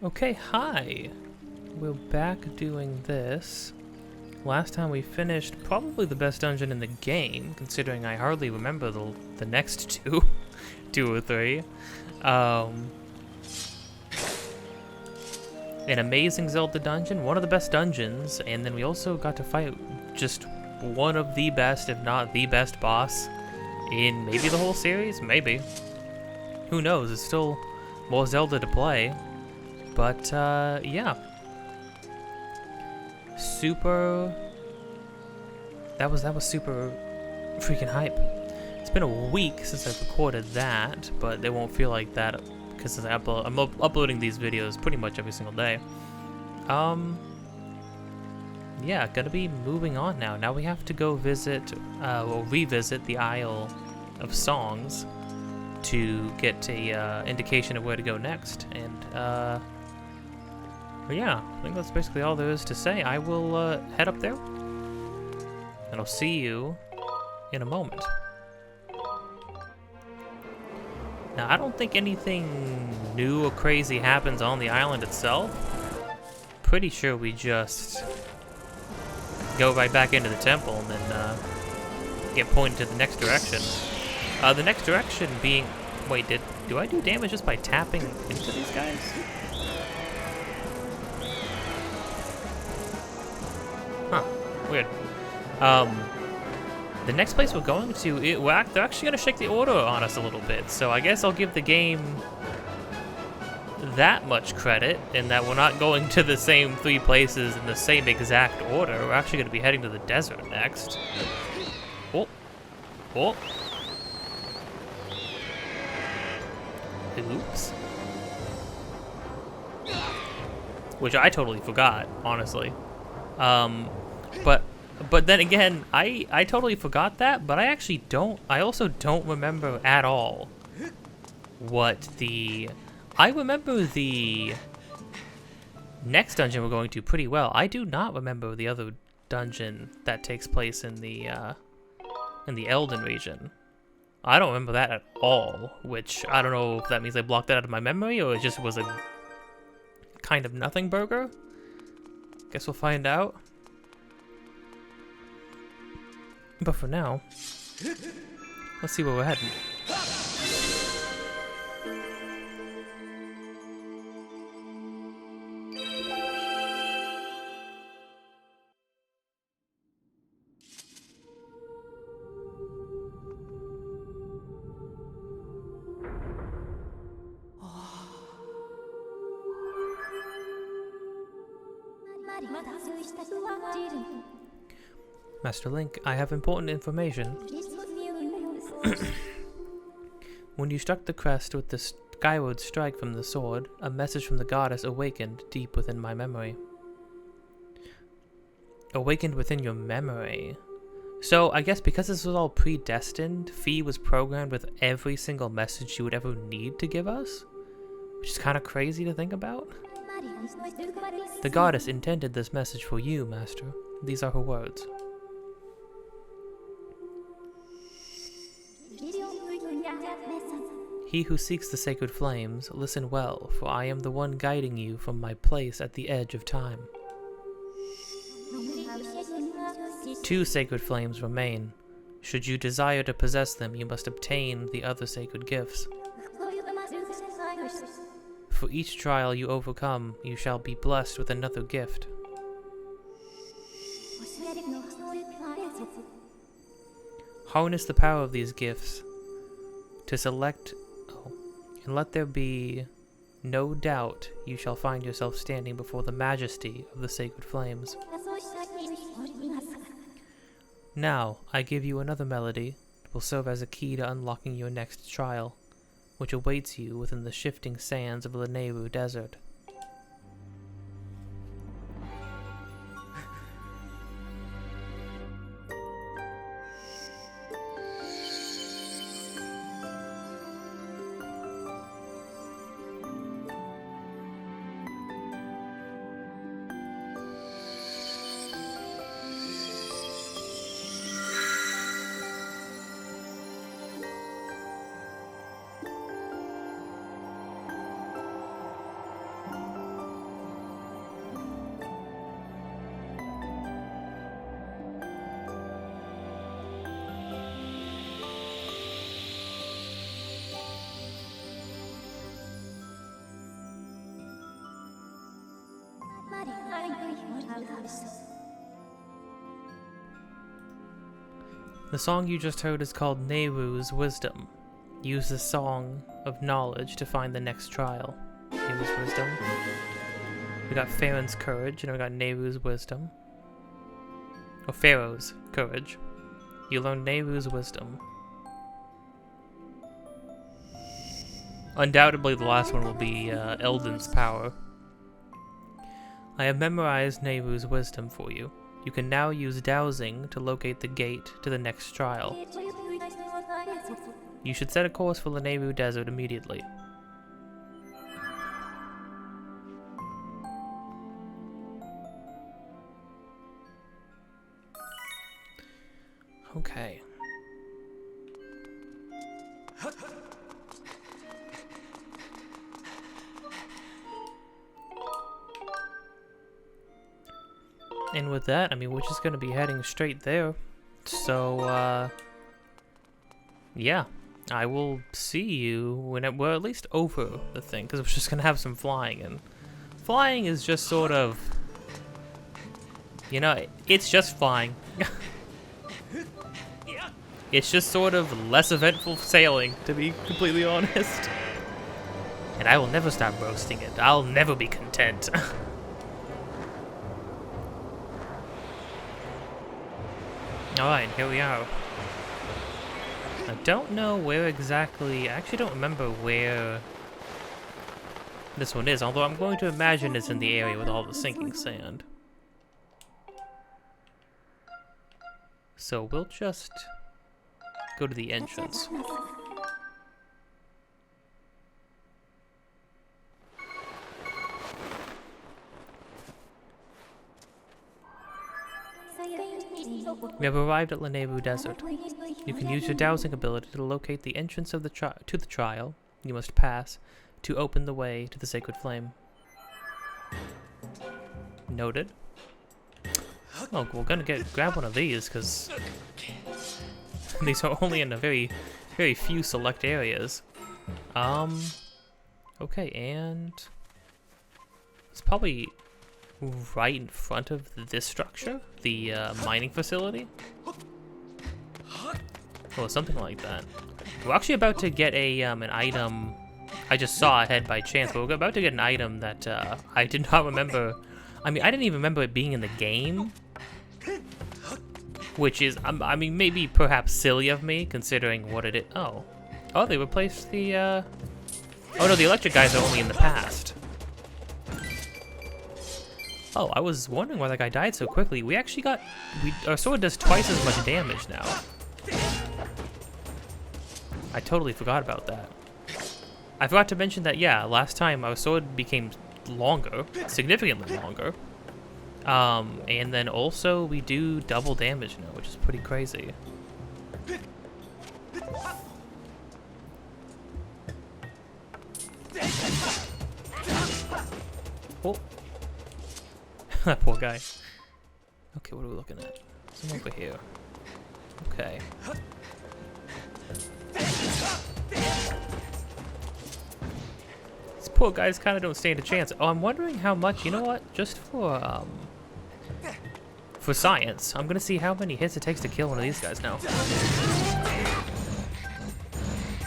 Okay, hi! We're back doing this. Last time we finished probably the best dungeon in the game, considering I hardly remember the next two. 2 or 3. An amazing Zelda dungeon, one of the best dungeons, and then we also got to fight just one of the best, if not the best boss in maybe the whole series? Maybe. Who knows, there's still more Zelda to play. But, yeah. That was super freaking hype. It's been a week since I've recorded that, but they won't feel like that because I'm uploading these videos pretty much every single day. Yeah, gonna be moving on now. Now we have to go visit, or revisit the Isle of Songs to get a indication of where to go next. And, but yeah, I think that's basically all there is to say. I will head up there, and I'll see you in a moment. Now, I don't think anything new or crazy happens on the island itself. Pretty sure we just go right back into the temple and then get pointed to the next direction. The next direction being... Wait, do I do damage just by tapping into these guys? Huh, weird. The next place we're going to, they're actually going to shake the order on us a little bit, so I guess I'll give the game that much credit in that we're not going to the same 3 places in the same exact order. We're actually going to be heading to the desert next. Oh. Oh. Oops. Which I totally forgot, honestly. But then again, I totally forgot that, but I also don't remember at all what I remember the next dungeon we're going to pretty well. I do not remember the other dungeon that takes place in the Elden region. I don't remember that at all, which I don't know if that means I blocked that out of my memory or it just was a kind of nothing burger. Guess we'll find out. But for now, let's see where we're heading. Master Link, I have important information. When you struck the crest with the skyward strike from the sword, a message from the goddess awakened deep within my memory. Awakened within your memory? So, I guess because this was all predestined, Fee was programmed with every single message she would ever need to give us? Which is kind of crazy to think about. The goddess intended this message for you, Master. These are her words. He who seeks the sacred flames, listen well, for I am the one guiding you from my place at the edge of time. 2 sacred flames remain. Should you desire to possess them, you must obtain the other sacred gifts. For each trial you overcome, you shall be blessed with another gift. Harness the power of these gifts to select... Oh, and let there be no doubt you shall find yourself standing before the majesty of the sacred flames. Now, I give you another melody that will serve as a key to unlocking your next trial, which awaits you within the shifting sands of the Nehru Desert. The song you just heard is called Nehru's Wisdom. Use the song of knowledge to find the next trial. Nehru's Wisdom. We got Farron's Courage, and we got Nehru's Wisdom. Or Pharaoh's Courage. You learn Nehru's Wisdom. Undoubtedly the last one will be Eldon's Power. I have memorized Nehru's Wisdom for you. You can now use dowsing to locate the gate to the next trial. You should set a course for the Nehru Desert immediately. Okay. And with that, I mean, we're just gonna be heading straight there. So, yeah. I will see you when we're at least over the thing, because we're just gonna have some flying, and flying is just sort of, you know, it's just flying. It's just sort of less eventful sailing, to be completely honest. And I will never stop roasting it. I'll never be content. Alright, here we are. I don't know where exactly... I actually don't remember where this one is, although I'm going to imagine it's in the area with all the sinking sand. So we'll just go to the entrance. We have arrived at the Nehru Desert. You can use your dowsing ability to locate the entrance of the trial you must pass to open the way to the sacred flame. Noted. Oh, we're gonna grab one of these because these are only in a very few select areas. Okay, and it's probably right in front of this structure, the mining facility, or something like that. We're actually about to get a an item. I just saw ahead by chance, but we're about to get an item that I did not remember. I mean, I didn't even remember it being in the game, which is, I mean, maybe perhaps silly of me considering what it is. Oh, they replaced the. Oh no, the electric guys are only in the past. Oh, I was wondering why that guy died so quickly. We actually got... our sword does twice as much damage now. I totally forgot about that. I forgot to mention that, yeah, last time our sword became longer. Significantly longer. And then also we do double damage now, which is pretty crazy. Oh. That poor guy. Okay, what are we looking at? Some over here. Okay. These poor guys kind of don't stand a chance. Oh, I'm wondering how much, you know what? Just for For science. I'm gonna see how many hits it takes to kill one of these guys now.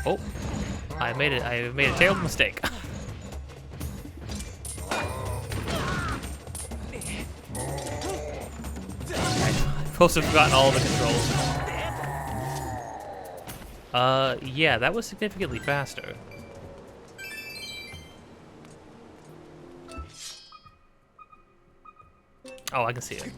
Oh, I made a terrible mistake. I've also forgotten all the controls. Yeah, that was significantly faster. Oh, I can see it.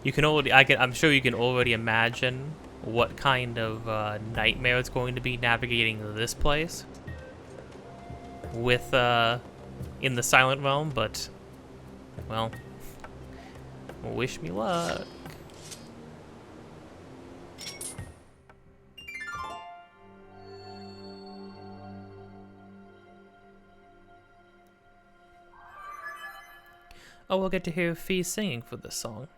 You can already, I'm sure you can already imagine what kind of nightmare it's going to be navigating this place with in the Silent Realm, but well, wish me luck. Oh, we'll get to hear Fee singing for this song.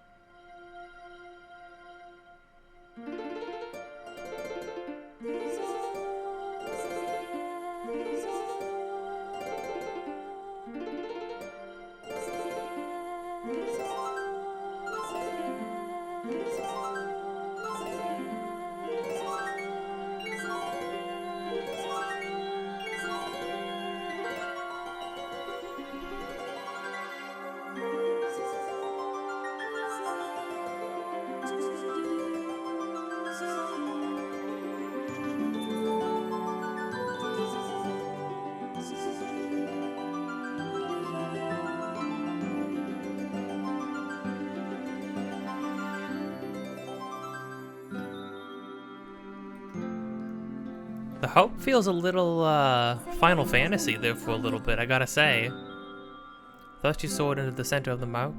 The hope feels a little Final Fantasy there for a little bit, I gotta say. Thrust your sword into the center of the mark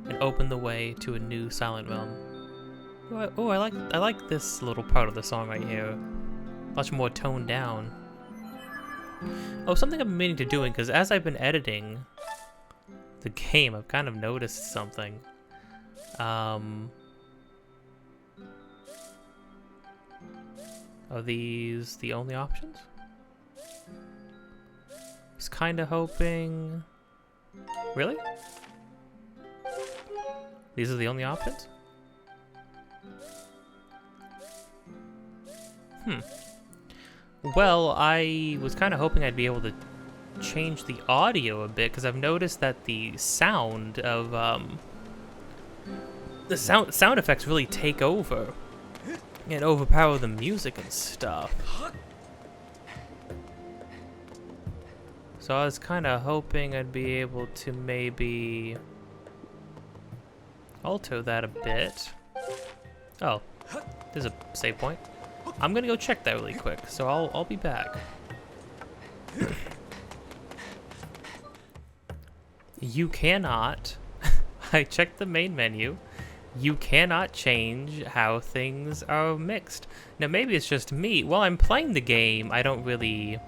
and open the way to a new Silent Realm. Oh, I like this little part of the song right here. Much more toned down. Oh, something I've been meaning to doing, because as I've been editing the game, I've kind of noticed something. Are these the only options? Was kind of hoping... Really? These are the only options? Well, I was kind of hoping I'd be able to change the audio a bit, because I've noticed that the sound of, the sound effects really take over and overpower the music and stuff. So I was kind of hoping I'd be able to maybe alter that a bit. Oh, there's a save point. I'm gonna go check that really quick, so I'll be back. You cannot. I checked the main menu. You cannot change how things are mixed. Now maybe it's just me. While I'm playing the game, I don't really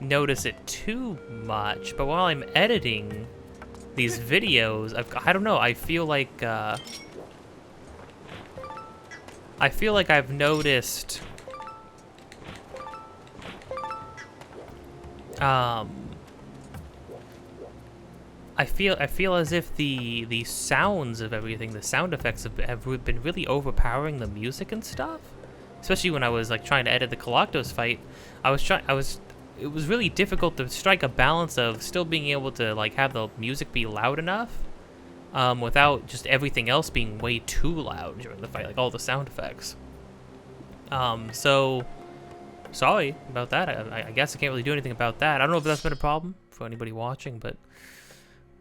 notice it too much, but while I'm editing these videos, I don't know, I feel like I've noticed I feel as if the sounds of everything, the sound effects have been really overpowering the music and stuff. Especially when I was like trying to edit the Galactos fight, it was really difficult to strike a balance of still being able to like have the music be loud enough, without just everything else being way too loud during the fight, like all the sound effects. So sorry about that. I guess I can't really do anything about that. I don't know if that's been a problem for anybody watching, but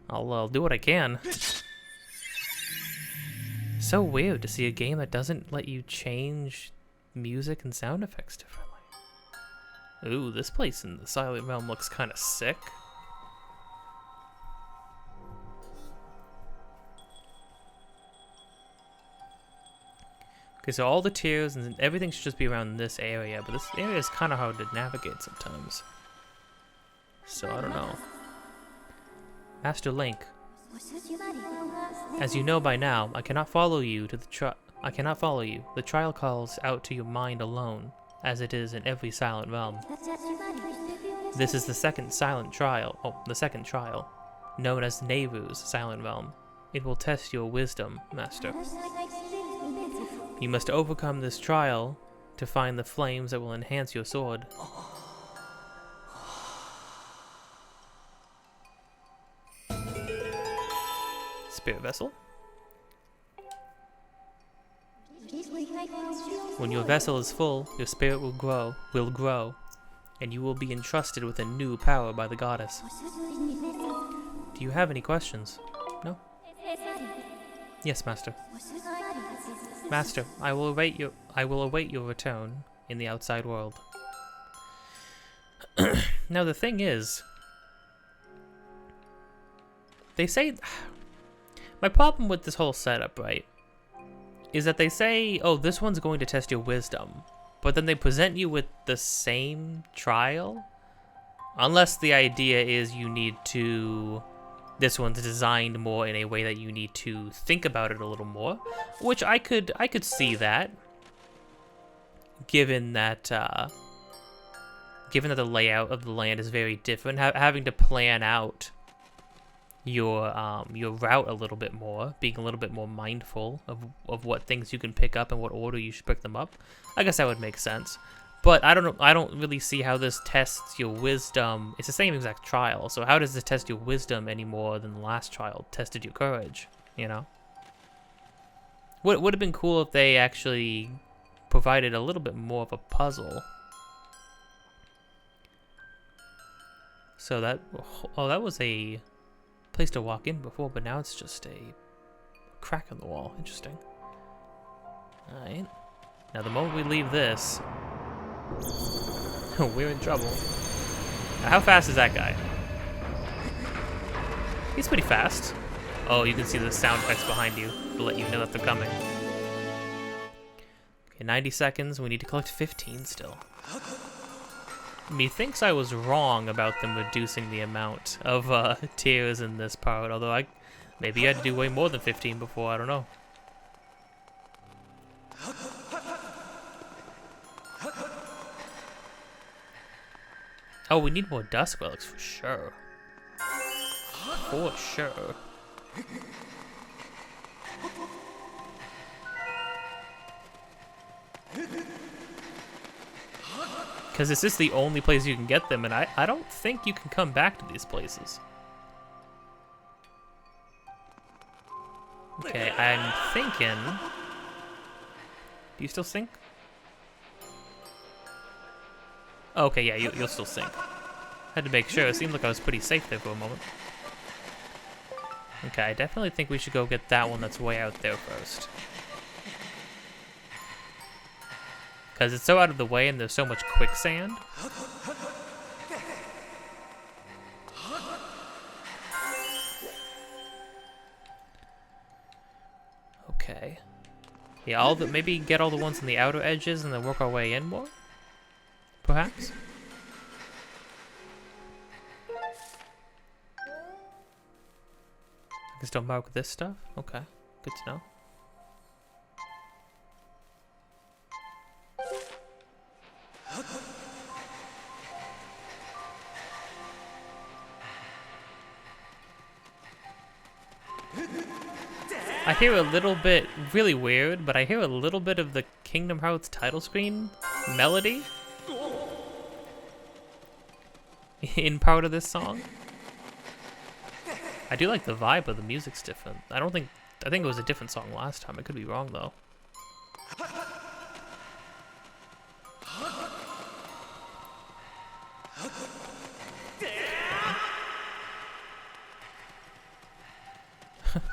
I'll do what I can. So weird to see a game that doesn't let you change music and sound effects differently. Ooh, this place in the Silent Realm looks kind of sick. Okay, so all the tiers and everything should just be around this area, but this area is kind of hard to navigate sometimes. So I don't know. Master Link, as you know by now, I cannot follow you to the The trial calls out to your mind alone, as it is in every Silent Realm. This is the second silent trial. Oh, the second trial, known as Nehru's Silent Realm. It will test your wisdom, Master. You must overcome this trial to find the flames that will enhance your sword. Spirit vessel. When your vessel is full, your spirit will grow, and you will be entrusted with a new power by the goddess. Do you have any questions? No? Yes, Master. Master, I will await your return in the outside world. Now the thing is, they say, my problem with this whole setup, right, is that they say, oh, this one's going to test your wisdom, but then they present you with the same trial, unless the idea is you need to, this one's designed more in a way that you need to think about it a little more, which I could see that, given that the layout of the land is very different, having to plan out your route a little bit more, being a little bit more mindful of what things you can pick up and what order you should pick them up. I guess that would make sense. But I don't really see how this tests your wisdom. It's the same exact trial, so how does this test your wisdom any more than the last trial tested your courage, you know? Would have been cool if they actually provided a little bit more of a puzzle. So that was a place to walk in before, but now it's just a crack in the wall. Interesting. Alright. Now the moment we leave this, we're in trouble. Now, how fast is that guy? He's pretty fast. Oh, you can see the sound effects behind you to let you know that they're coming. Okay, 90 seconds. We need to collect 15 still. Methinks I was wrong about them reducing the amount of tiers in this part, although maybe I had to do way more than 15 before, I don't know. Oh, we need more dusk relics for sure. For sure. Because this is the only place you can get them, and I don't think you can come back to these places. Okay, I'm thinking... Do you still sync? Okay, yeah, you'll still sync. Had to make sure. It seemed like I was pretty safe there for a moment. Okay, I definitely think we should go get that one that's way out there first. Because it's so out of the way and there's so much quicksand. Okay. Yeah, maybe get all the ones on the outer edges and then work our way in more? Perhaps? I can still mark this stuff? Okay, good to know. I hear a little bit, really weird, but I hear a little bit of the Kingdom Hearts title screen melody in part of this song. I do like the vibe, but the music's different. I think it was a different song last time. I could be wrong though.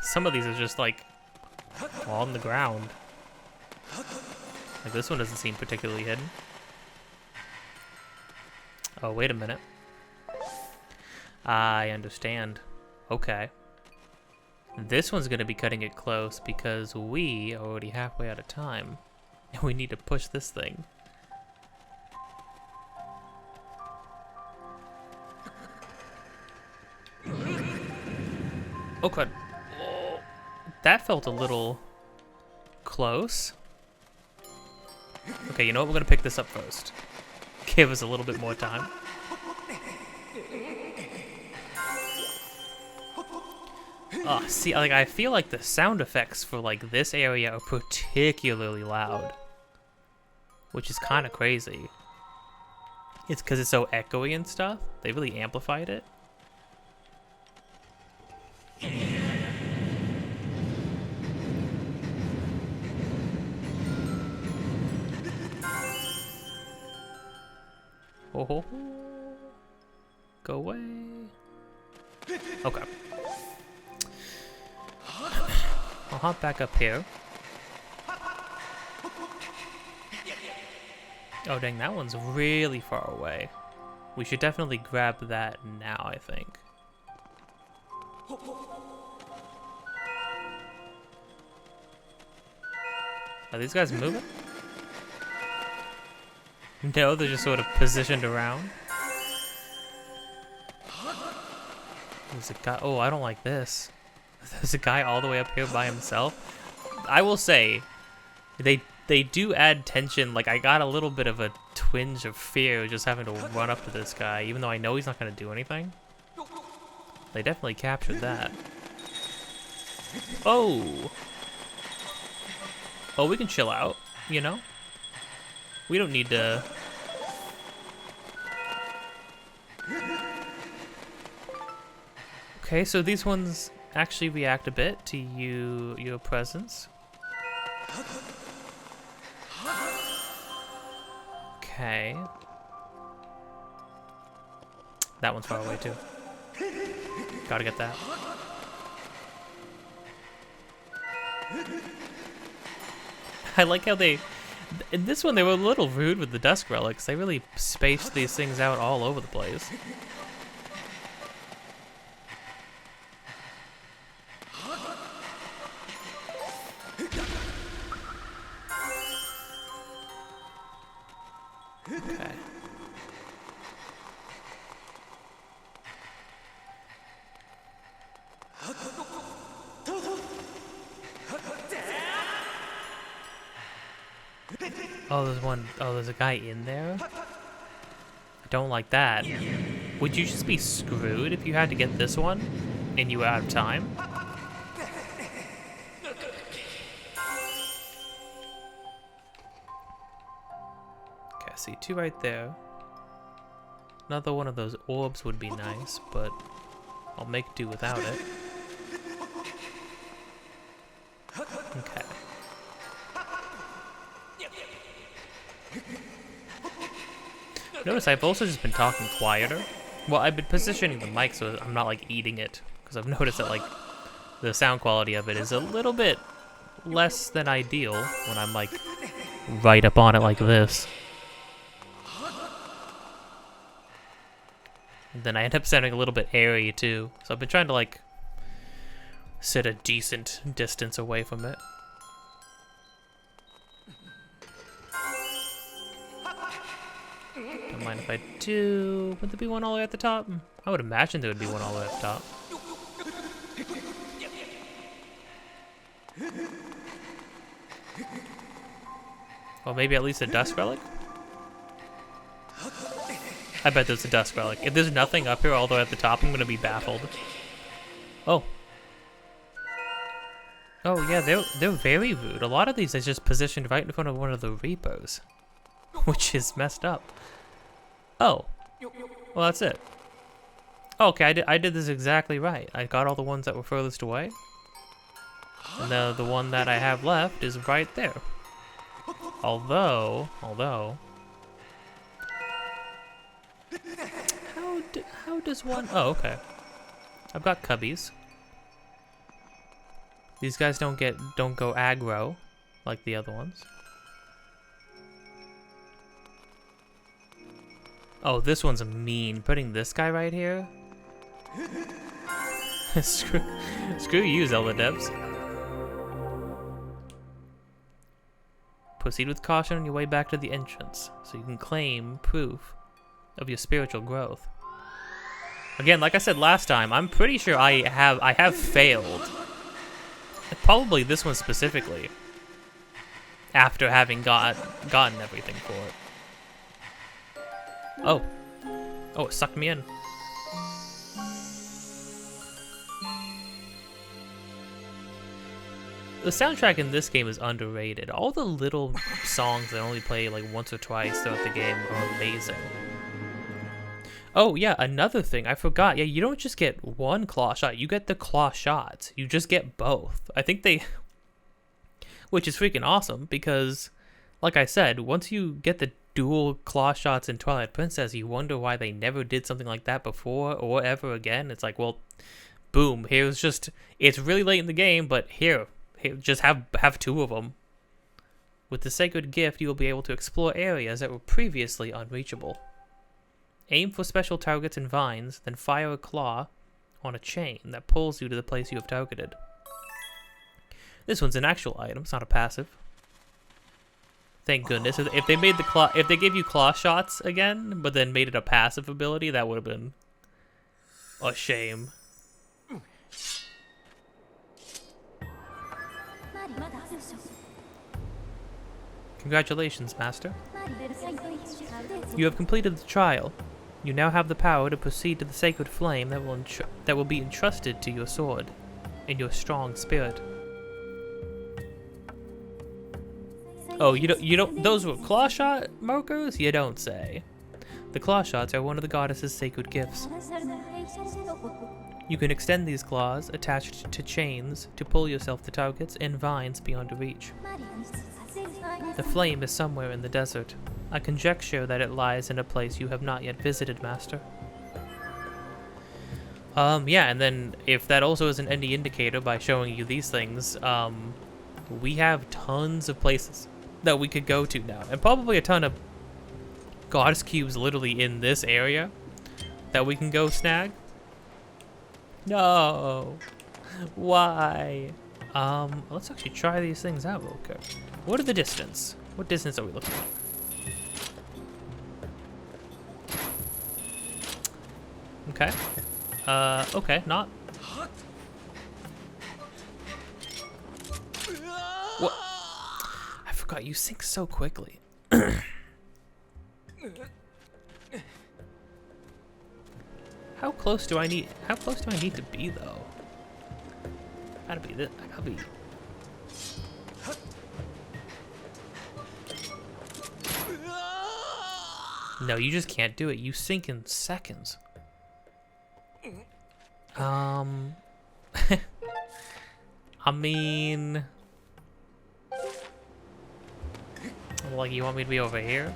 Some of these are just like on the ground. Like this one doesn't seem particularly hidden. Oh, wait a minute. I understand. Okay. This one's gonna be cutting it close because we are already halfway out of time. And we need to push this thing. Oh, crud. That felt a little close. Okay, you know what? We're gonna pick this up first. Give us a little bit more time. See, like, I feel like the sound effects for, like, this area are particularly loud. Which is kind of crazy. It's because it's so echoey and stuff. They really amplified it. Oh, go away. Okay. I'll hop back up here. Oh dang, that one's really far away. We should definitely grab that now, I think. Are these guys moving? No, they're just sort of positioned around. There's a guy. Oh, I don't like this. There's a guy all the way up here by himself. I will say, they do add tension. Like, I got a little bit of a twinge of fear just having to run up to this guy, even though I know he's not going to do anything. They definitely captured that. Oh! Oh, we can chill out, you know? We don't need to... Okay, so these ones actually react a bit to your presence. Okay. That one's far away too. Gotta get that. I like how they... In this one, they were a little rude with the Dusk Relics. They really spaced these things out all over the place. Okay. Oh, there's one. Oh, there's a guy in there? I don't like that. Would you just be screwed if you had to get this one and you were out of time? Okay, I see two right there. Another one of those orbs would be nice, but I'll make do without it. Okay. Notice I've also just been talking quieter. Well, I've been positioning the mic so I'm not like eating it, because I've noticed that like the sound quality of it is a little bit less than ideal when I'm like right up on it like this. And then I end up sounding a little bit airy too, so I've been trying to like sit a decent distance away from it. Don't mind if I do. Would there be one all the way at the top? I would imagine there would be one all the way at the top. Well, maybe at least a Dusk Relic? I bet there's a Dusk Relic. If there's nothing up here all the way at the top, I'm going to be baffled. Oh. Oh, yeah, they're very rude. A lot of these is just positioned right in front of one of the Reapers, which is messed up. Oh. Well, that's it. Okay, I did this exactly right. I got all the ones that were furthest away. And the one that I have left is right there. Although... How does one... Oh, okay. I've got cubbies. These guys don't go aggro like the other ones. Oh, this one's mean. Putting this guy right here? screw you, Zelda devs. Proceed with caution on your way back to the entrance, so you can claim proof of your spiritual growth. Again, like I said last time, I'm pretty sure I have failed. Probably this one specifically. After having gotten everything for it. Oh. Oh, it sucked me in. The soundtrack in this game is underrated. All the little songs that only play like once or twice throughout the game are amazing. Oh yeah, another thing, I forgot. Yeah, you don't just get one claw shot, you get the claw shots. You just get both. I think they... Which is freaking awesome, because, like I said, once you get the dual claw shots in Twilight Princess, you wonder why they never did something like that before or ever again. It's like, well, boom, here's just... It's really late in the game, but here, just have two of them. With the sacred gift, you will be able to explore areas that were previously unreachable. Aim for special targets and vines, then fire a claw on a chain that pulls you to the place you have targeted. This one's an actual item, it's not a passive. Thank goodness. If they made if they gave you claw shots again, but then made it a passive ability, that would have been a shame. Congratulations, Master. You have completed the trial. You now have the power to proceed to the sacred flame that will be entrusted to your sword in your strong spirit. Oh, you don't. Those were claw shot markers? You don't say. The claw shots are one of the goddess's sacred gifts. You can extend these claws, attached to chains, to pull yourself to targets and vines beyond reach. The flame is somewhere in the desert. I conjecture that it lies in a place you have not yet visited, Master. Yeah, and then if that also isn't any indicator by showing you these things, we have tons of places that we could go to now, and probably a ton of goddess cubes literally in this area that we can go snag. No, why? Let's actually try these things out real quick. What are the distance? What distance are we looking at? Okay. Okay, not. What? I forgot, you sink so quickly. How close do I need to be though? Gotta be this. I gotta be. No, you just can't do it. You sink in seconds. I mean, like, you want me to be over here?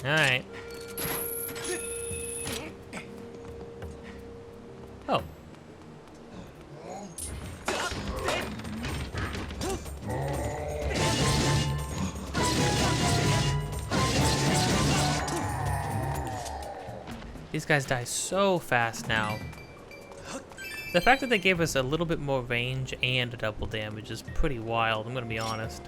All right. Oh. These guys die so fast now. The fact that they gave us a little bit more range and double damage is pretty wild, I'm gonna be honest.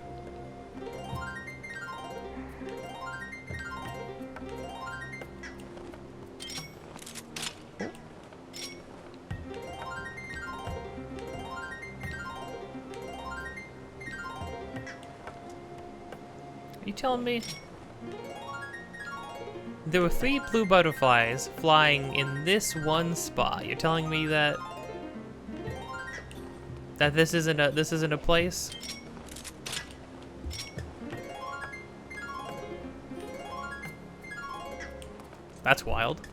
Are you telling me? There were 3 blue butterflies flying in this one spot. You're telling me that this isn't a place? That's wild.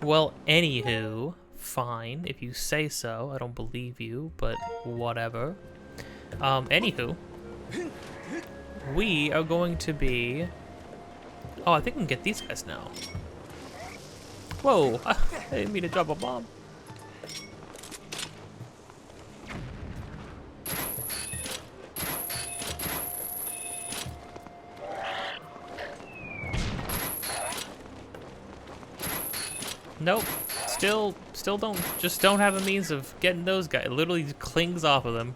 Well, anywho, fine if you say so. I don't believe you, but whatever. Anywho, we are going to be. Oh, I think we can get these guys now. Whoa! I didn't mean to drop a bomb. Nope. Still don't have a means of getting those guys. It literally clings off of them.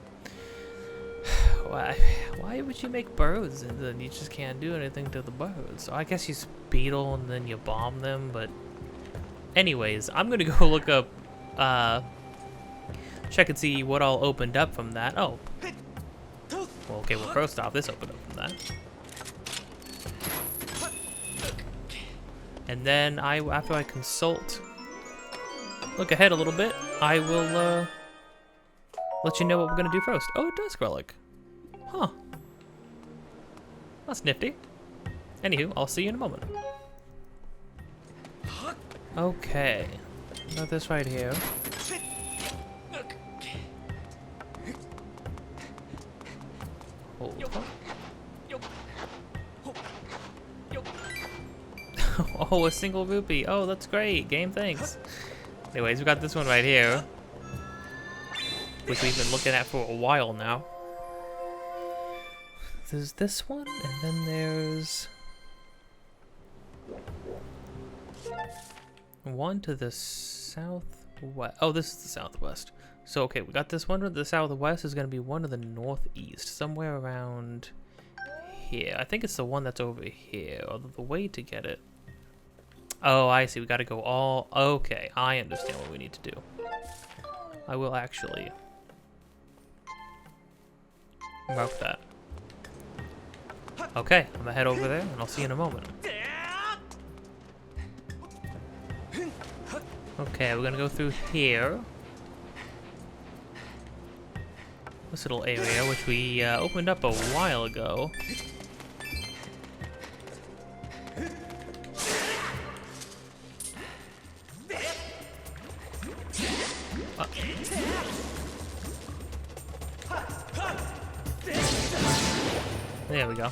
Why would you make birds and then you just can't do anything to the birds? So I guess you beetle and then you bomb them, but anyways, I'm gonna go look up, check and see what all opened up from that. Oh. Well, okay, well first off, this opened up from that. And then after I consult, look ahead a little bit, I will, let you know what we're gonna do first. Oh, Dusk Relic. Huh. That's nifty. Anywho, I'll see you in a moment. Okay. Got this right here. Hold on. Oh, a single rupee. Oh, that's great. Game, thanks. Anyways, we got this one right here, which we've been looking at for a while now. There's this one, and then there's one to the southwest. Oh, this is the southwest. So, okay, we got this one to the southwest. Is going to be one to the northeast, somewhere around here. I think it's the one that's over here, although the way to get it... Oh, I see. We got to go all... Okay, I understand what we need to do. I will actually mark that. Okay, I'm gonna head over there, and I'll see you in a moment. Okay, we're gonna go through here. This little area, which we opened up a while ago. There we go.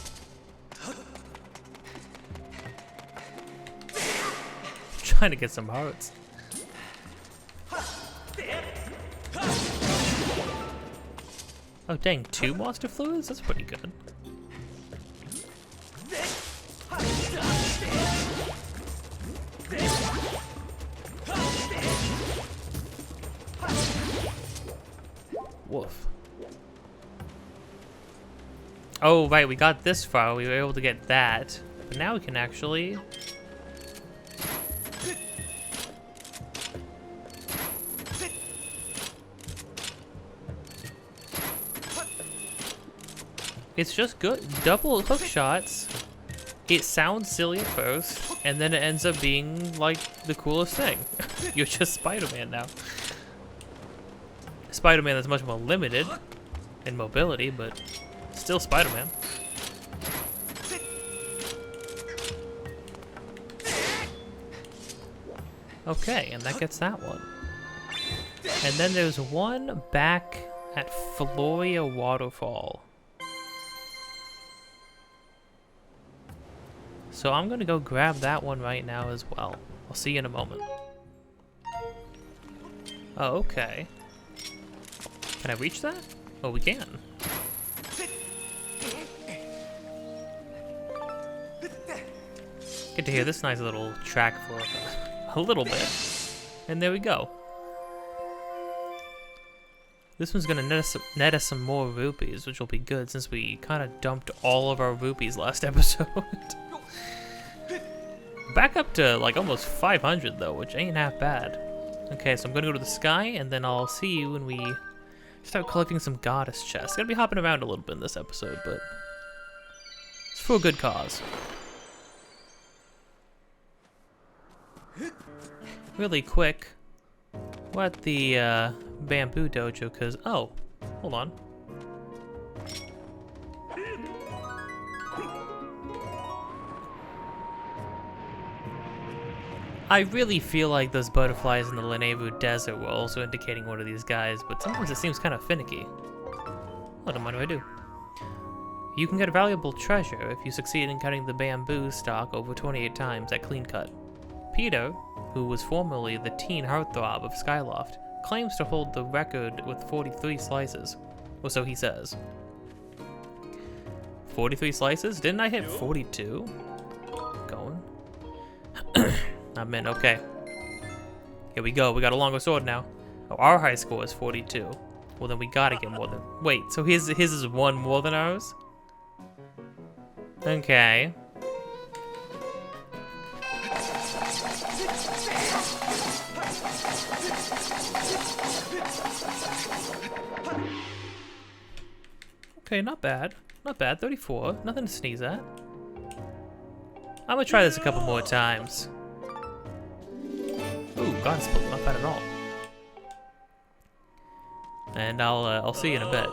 Trying to get some hearts. Oh dang, 2 monster fluids? That's pretty good. Woof. Oh right, we got this far. We were able to get that. But now we can actually... It's just good. Double hook shots. It sounds silly at first, and then it ends up being like the coolest thing. You're just Spider-Man now. Spider-Man is much more limited in mobility, but still Spider-Man. Okay, and that gets that one. And then there's one back at Floria Waterfall. So I'm gonna go grab that one right now as well. I'll see you in a moment. Oh, okay. Can I reach that? Oh, we can. Get to hear this nice little track for a little bit. And there we go. This one's gonna net us some more rupees, which will be good since we kind of dumped all of our rupees last episode. Back up to like almost 500 though, which ain't half bad. Okay, so I'm gonna go to the sky, and then I'll see you when we start collecting some goddess chests. Gonna be hopping around a little bit in this episode, but it's for a good cause. Really quick, we're at the bamboo dojo, cause oh, hold on. I really feel like those butterflies in the Lenevu Desert were also indicating one of these guys, but sometimes it seems kind of finicky. What do I do? You can get a valuable treasure if you succeed in cutting the bamboo stalk over 28 times at clean cut. Peter, who was formerly the teen heartthrob of Skyloft, claims to hold the record with 43 slices. Or so he says. 43 slices? Didn't I hit 42? Going. I'm in, okay. Here we go, we got a longer sword now. Oh, our high score is 42. Well then we gotta get more than... Wait, so his is one more than ours? Okay. Okay, not bad. Not bad, 34. Nothing to sneeze at. I'm gonna try this a couple more times. Ooh, God split, not bad at all. and I'll see you in a bit.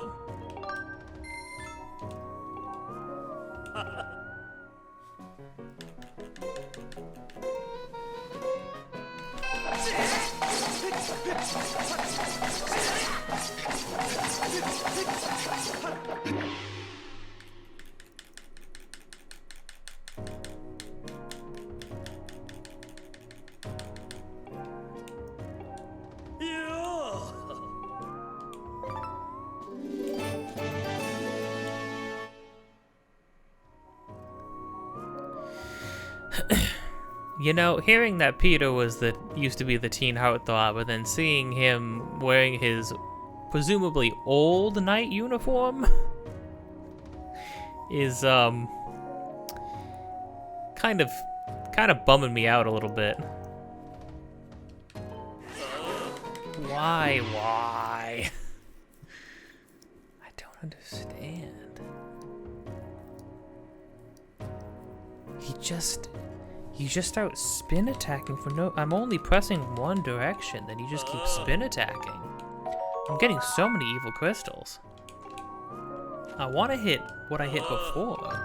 You know, hearing that Peter used to be the teen heartthrob, but then seeing him wearing his presumably old knight uniform is kind of bumming me out a little bit. Why? I don't understand. You just start spin attacking for no... I'm only pressing one direction, then you just keep spin attacking. I'm getting so many evil crystals. I want to hit what I hit before.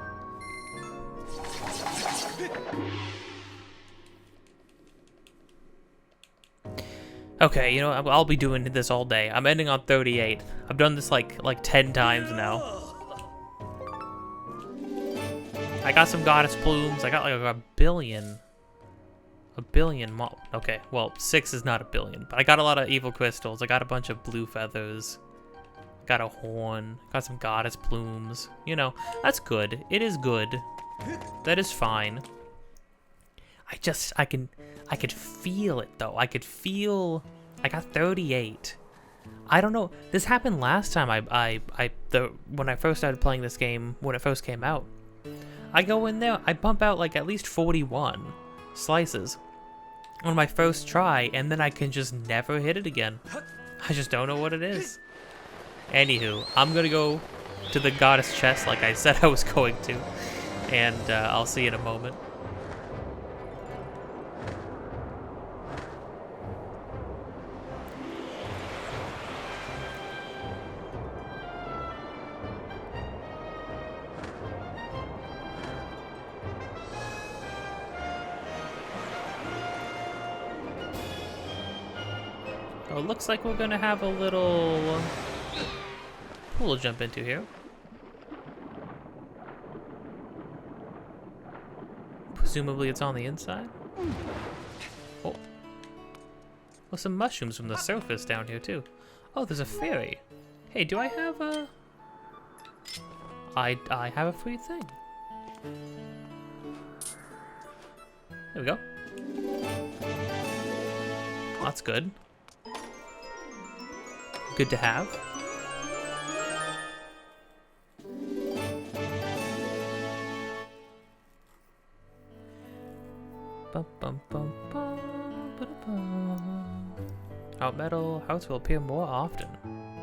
Okay, you know, I'll be doing this all day. I'm ending on 38. I've done this like 10 times now. I got some goddess plumes. I got like a billion. Okay, well, 6 is not a billion, but I got a lot of evil crystals. I got a bunch of blue feathers. Got a horn. Got some goddess plumes. You know, that's good. It is good. That is fine. I could feel it though. I got 38. I don't know. This happened last time when I first started playing this game, when it first came out. I go in there, I bump out like at least 41 slices on my first try, and then I can just never hit it again. I just don't know what it is. Anywho, I'm gonna go to the goddess chest like I said I was going to, and I'll see you in a moment. It looks like we're gonna have a little pool to jump into here. Presumably it's on the inside. Oh. Well, some mushrooms from the surface down here too. Oh, there's a fairy. Hey, do I have a... I have a free thing. There we go. That's good. Good to have. Heart metal. Hearts will appear more often.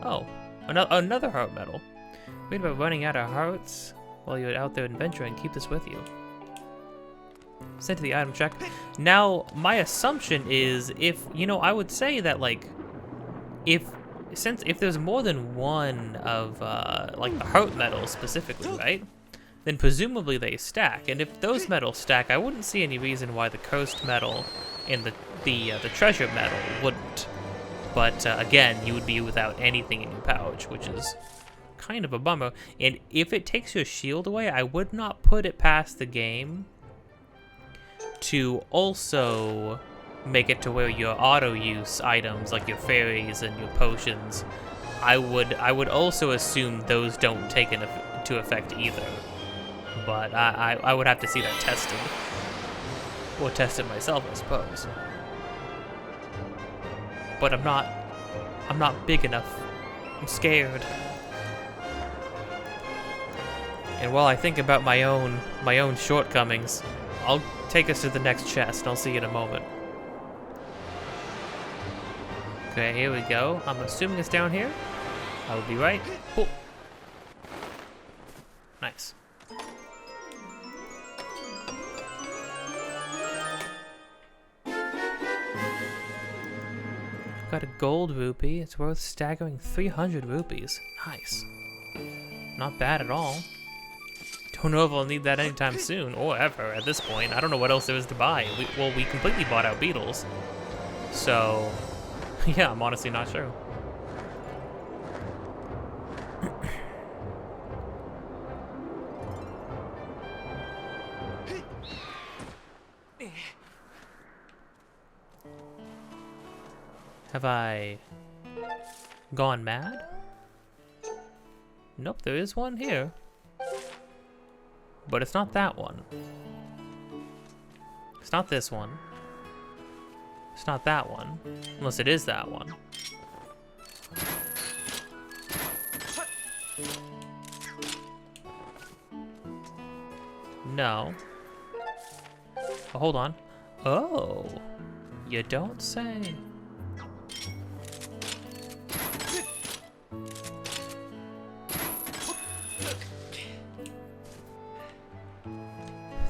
Oh, another heart metal. Read about running out of hearts while you're out there adventuring. Keep this with you. Sent to the item check. Now, my assumption is I would say that like, if there's more than one of like the heart metals specifically, right? Then presumably they stack, and if those metals stack, I wouldn't see any reason why the cursed metal and the treasure metal wouldn't. But again, you would be without anything in your pouch, which is kind of a bummer. And if it takes your shield away, I would not put it past the game to also make it to where your auto-use items, like your fairies and your potions, I would also assume those don't take into effect either. But I would have to see that tested. Or test it myself, I suppose. But I'm not big enough. I'm scared. And while I think about my own shortcomings, I'll take us to the next chest, and I'll see you in a moment. Okay, here we go. I'm assuming it's down here. I will be right. Cool. Nice. got a gold rupee. It's worth staggering 300 rupees. Nice. Not bad at all. Don't know if I'll need that anytime soon, or ever at this point. I don't know what else there is to buy. We completely bought out beetles. So, yeah, I'm honestly not sure. Have I gone mad? Nope, there is one here. But it's not that one. It's not this one. It's not that one. Unless it is that one. No. Oh, hold on. Oh, you don't say.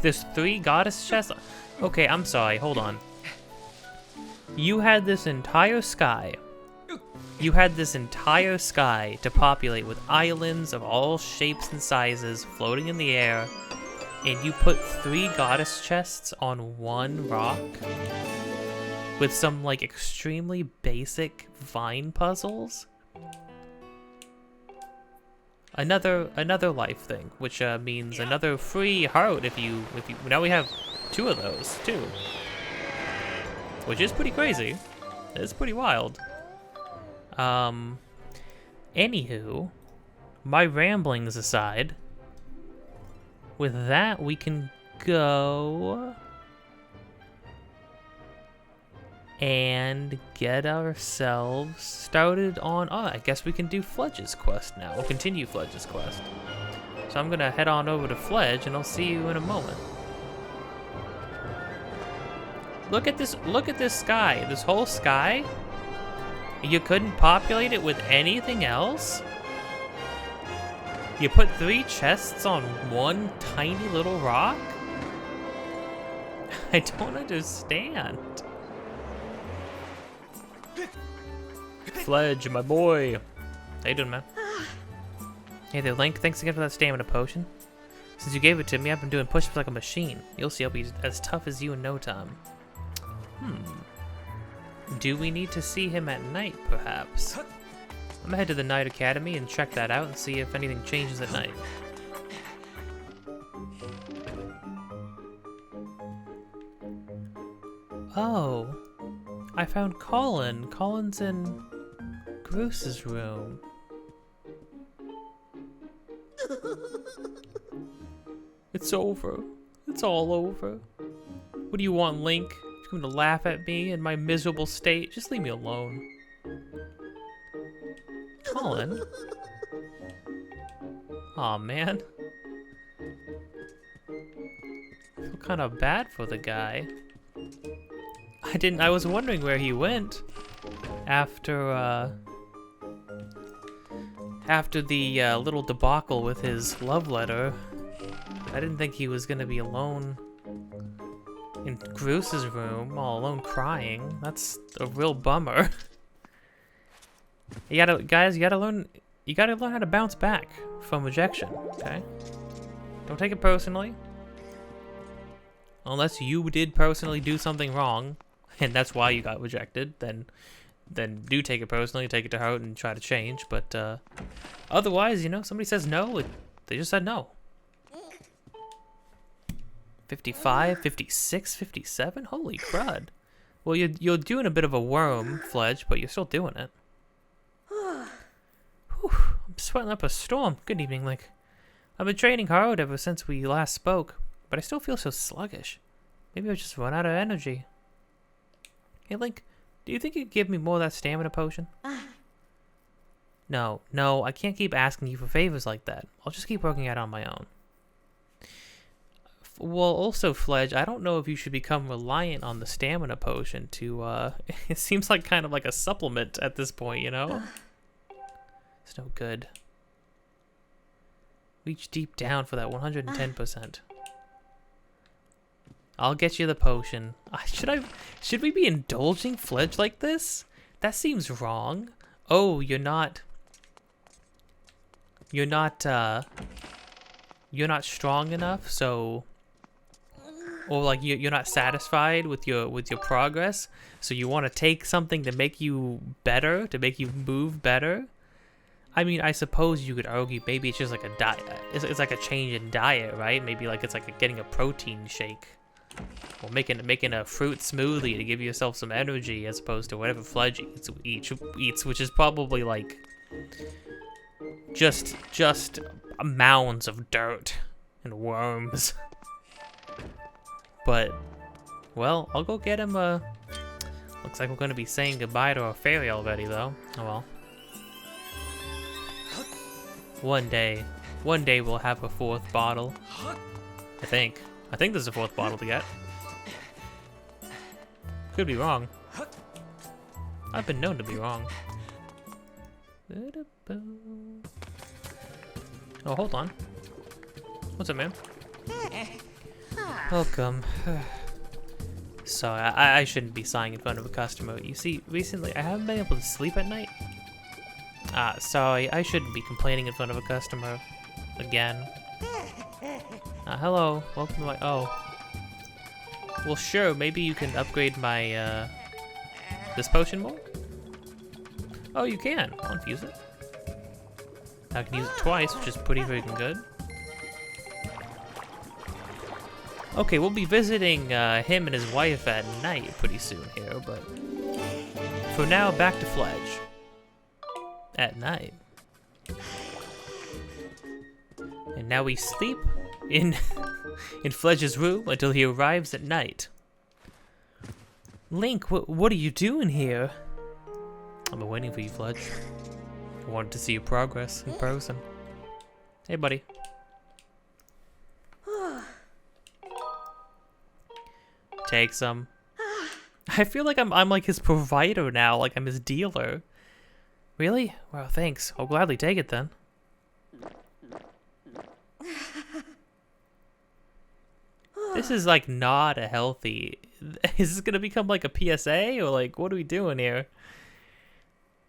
There's 3 goddess chests? Okay, I'm sorry, hold on. You had this entire sky. You had this entire sky to populate with islands of all shapes and sizes floating in the air, and you put 3 goddess chests on 1 rock? With some, like, extremely basic vine puzzles? Another life thing, which means another free heart if you now we have 2 of those too, which is pretty crazy. It's pretty wild. Anywho, my ramblings aside, with that we can go and get ourselves started on... Oh, I guess we can do Fledge's quest now. We'll continue Fledge's quest. So I'm gonna head on over to Fledge, and I'll see you in a moment. Look at this sky. This whole sky? You couldn't populate it with anything else? You put 3 chests on 1 tiny little rock? I don't understand. Fledge, my boy. How you doing, man? Hey there, Link. Thanks again for that stamina potion. Since you gave it to me, I've been doing push-ups like a machine. You'll see I'll be as tough as you in no time. Do we need to see him at night, perhaps? I'm gonna head to the Night Academy and check that out and see if anything changes at night. Oh, I found Colin. Colin's in Bruce's room. It's over. It's all over. What do you want, Link? You're going to laugh at me in my miserable state? Just leave me alone. Colin? Aw, man. I feel kind of bad for the guy. I was wondering where he went after the little debacle with his love letter. I didn't think he was gonna be alone in Bruce's room, all alone crying. That's a real bummer. You gotta learn how to bounce back from rejection, okay? Don't take it personally. Unless you did personally do something wrong, and that's why you got rejected, then do take it personally, take it to heart, and try to change. But otherwise, you know, somebody says no, they just said no. 55, 56, 57? Holy crud. Well, you're doing a bit of a worm, Fledge, but you're still doing it. Whew, I'm sweating up a storm. Good evening, Link. I've been training hard ever since we last spoke, but I still feel so sluggish. Maybe I've just run out of energy. Hey, Link, do you think you'd give me more of that stamina potion? No, I can't keep asking you for favors like that. I'll just keep working out on my own. Well, also, Fledge, I don't know if you should become reliant on the stamina potion to, it seems like kind of like a supplement at this point, you know? It's no good. Reach deep down for that 110%. I'll get you the potion. Should we be indulging Fledge like this? That seems wrong. Oh, you're not strong enough, so, or like you're not satisfied with your progress, so you want to take something to make you better, to make you move better. I mean, I suppose you could argue maybe it's just like a diet. It's like a change in diet, right? Maybe like it's like getting a protein shake, or making a fruit smoothie to give yourself some energy, as opposed to whatever Fledge eats, which is probably like just mounds of dirt and worms. But, well, I'll go get him. Looks like we're gonna be saying goodbye to our fairy already, though. Oh well. One day we'll have a 4th bottle. I think there's a 4th bottle to get. Could be wrong. I've been known to be wrong. Oh, hold on. What's up, man? Welcome. Sorry, I shouldn't be sighing in front of a customer. You see, recently I haven't been able to sleep at night. Sorry, I shouldn't be complaining in front of a customer again. Hello, welcome to my, oh. Well, sure, maybe you can upgrade my, this potion more? Oh, you can. I'll infuse it. I can use it twice, which is pretty freaking good. Okay, we'll be visiting him and his wife at night pretty soon here, but for now, back to Fledge. At night. And now we sleep in Fledge's room until he arrives at night. Link, what are you doing here? I've been waiting for you, Fledge. I wanted to see your progress in person. Hey, buddy. Take some. I feel like I'm like his provider now, like I'm his dealer. Really? Well, thanks. I'll gladly take it then. This is like not a healthy... Is this gonna become like a PSA? Or like, what are we doing here?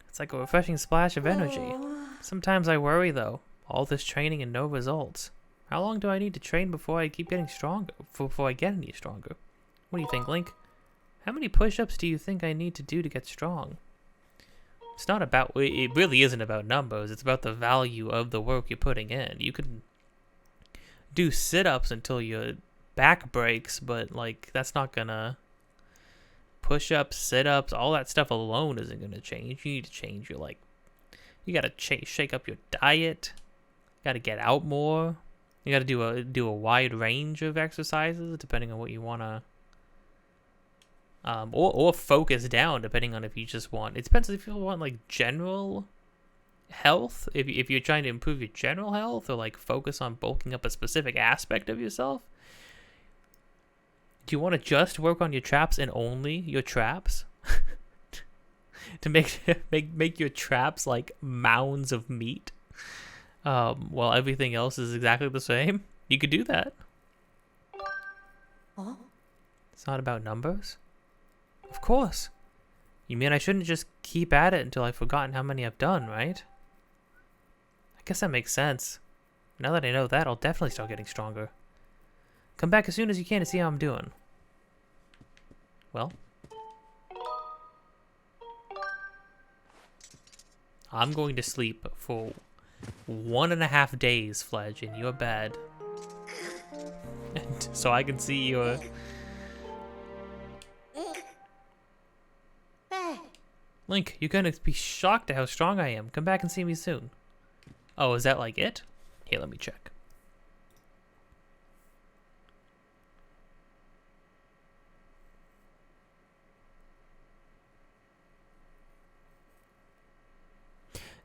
It's like a refreshing splash of energy. Sometimes I worry though. All this training and no results. How long do I need to train before I keep getting stronger? Before I get any stronger? What do you think, Link? How many push-ups do you think I need to do to get strong? It's not about... It really isn't about numbers. It's about the value of the work you're putting in. You can do sit-ups until your back breaks, but, like, that's not gonna... Push-ups, sit-ups, all that stuff alone isn't gonna change. You need to change your, like... You gotta shake up your diet. You gotta get out more. You gotta do a wide range of exercises, depending on what you wanna... or focus down, depending on if you just want... It depends if you want, like, general health. If you're trying to improve your general health, or, like, focus on bulking up a specific aspect of yourself. Do you want to just work on your traps and only your traps? To make your traps, like, mounds of meat? While everything else is exactly the same? You could do that. Huh? It's not about numbers. Of course. You mean I shouldn't just keep at it until I've forgotten how many I've done, right? I guess that makes sense. Now that I know that, I'll definitely start getting stronger. Come back as soon as you can to see how I'm doing. Well. I'm going to sleep for 1.5 days, Fledge, in your bed. And so I can see your... Link, you're gonna be shocked at how strong I am. Come back and see me soon. Oh, is that like it? Here, let me check.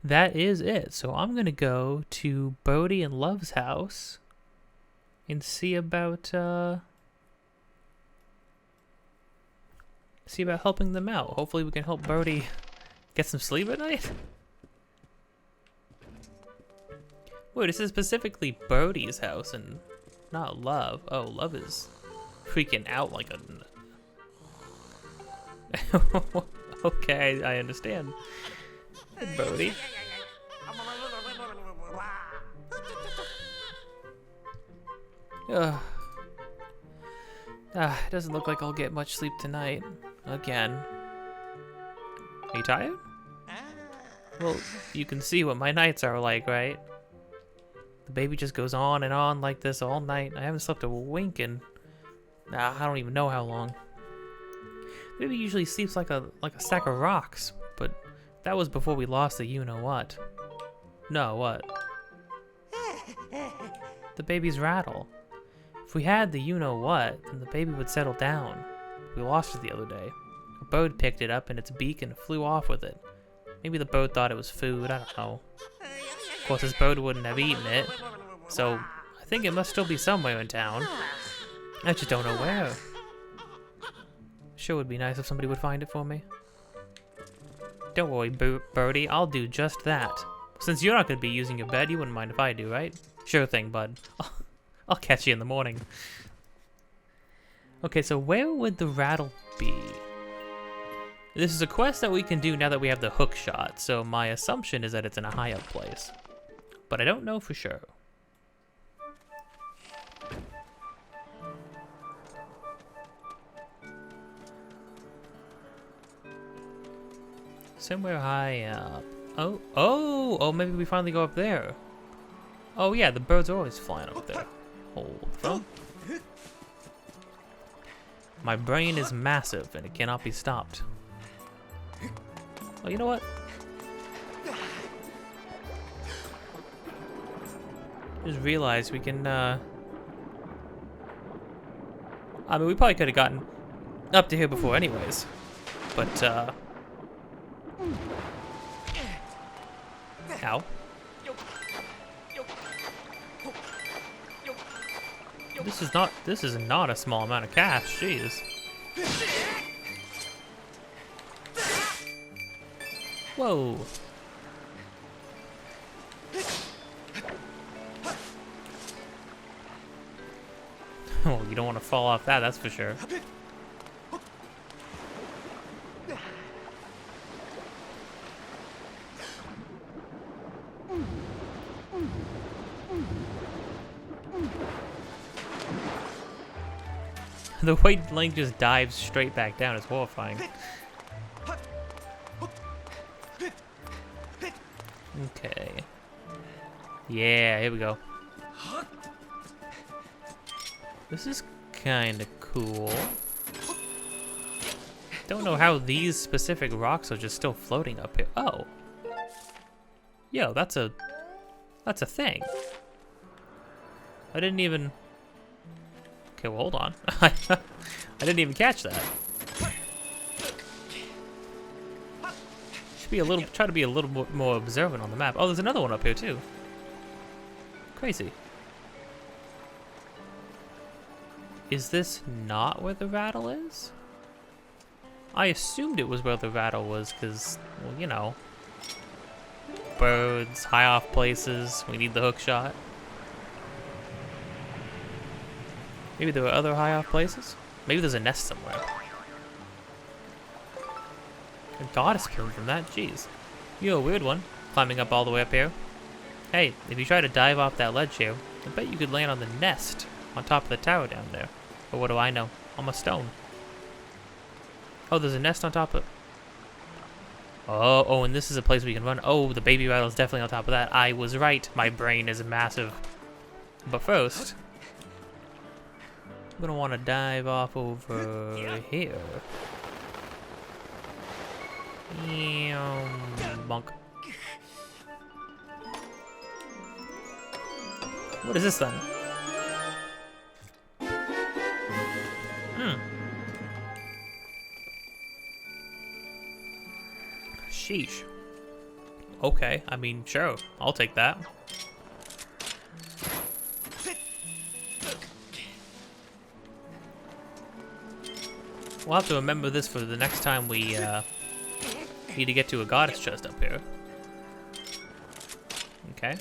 That is it. So I'm gonna go to Bodhi and Love's house and see about helping them out. Hopefully we can help Bodhi get some sleep at night. Wait, this is specifically Bodhi's house and not Love. Oh, Love is freaking out like a... Okay, I understand. Bodhi. Ugh. It doesn't look like I'll get much sleep tonight. Again. Are you tired? Well, you can see what my nights are like, right? The baby just goes on and on like this all night. I haven't slept a wink in... I don't even know how long. The baby usually sleeps like a sack of rocks, but that was before we lost the you-know-what. No, what? The baby's rattle. If we had the you-know-what, then the baby would settle down. We lost it the other day. A bird picked it up in its beak and flew off with it. Maybe the bird thought it was food, I don't know. Of course, this bird wouldn't have eaten it, so I think it must still be somewhere in town. I just don't know where. Sure would be nice if somebody would find it for me. Don't worry, Birdie, I'll do just that. Since you're not going to be using your bed, you wouldn't mind if I do, right? Sure thing, bud. I'll catch you in the morning. Okay, so where would the rattle be? This is a quest that we can do now that we have the hook shot, so my assumption is that it's in a high up place. But I don't know for sure. Somewhere high up. Oh, maybe we finally go up there. Oh yeah, the birds are always flying up there. Hold on. My brain is massive and it cannot be stopped. Oh, you know what? Just realized we can, I mean, we probably could have gotten up to here before anyways. But, ow. This is not a small amount of cash, jeez. Whoa. Oh, you don't want to fall off that, that's for sure. The way Link just dives straight back down is horrifying. Okay. Yeah, here we go. This is kind of cool. Don't know how these specific rocks are just still floating up here. Oh. Yo, that's a thing. I didn't even... Okay, well, hold on. I didn't even catch that. Should be a little, try to be a little more observant on the map. Oh, there's another one up here too. Crazy. Is this not where the rattle is? I assumed it was where the rattle was because, well, you know, birds, high off places, we need the hook shot. Maybe there were other high off places? Maybe there's a nest somewhere. A goddess came from that, jeez. You're a weird one, climbing up all the way up here. Hey, if you try to dive off that ledge here, I bet you could land on the nest on top of the tower down there. But what do I know? I'm a stone. Oh, there's a nest on top of... Oh, and this is a place we can run. Oh, the baby rattle is definitely on top of that. I was right. My brain is massive. But first... I'm gonna want to dive off over here. Bonk. What is this then? Sheesh. Okay, I mean, sure. I'll take that. We'll have to remember this for the next time we need to get to a goddess chest up here. Okay.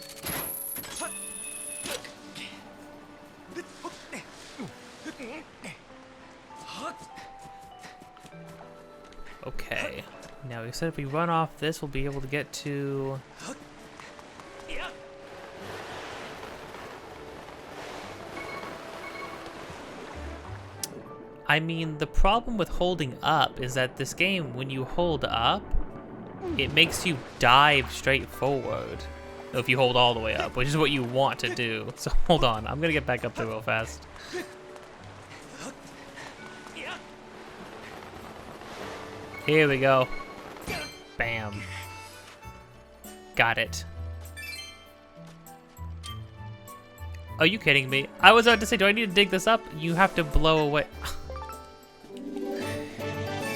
Okay. Now, we said if we run off this, we'll be able to get to... I mean, the problem with holding up is that this game, when you hold up, it makes you dive straight forward. If you hold all the way up, which is what you want to do. So hold on, I'm gonna get back up there real fast. Here we go. Bam. Got it. Are you kidding me? I was about to say, do I need to dig this up? You have to blow away.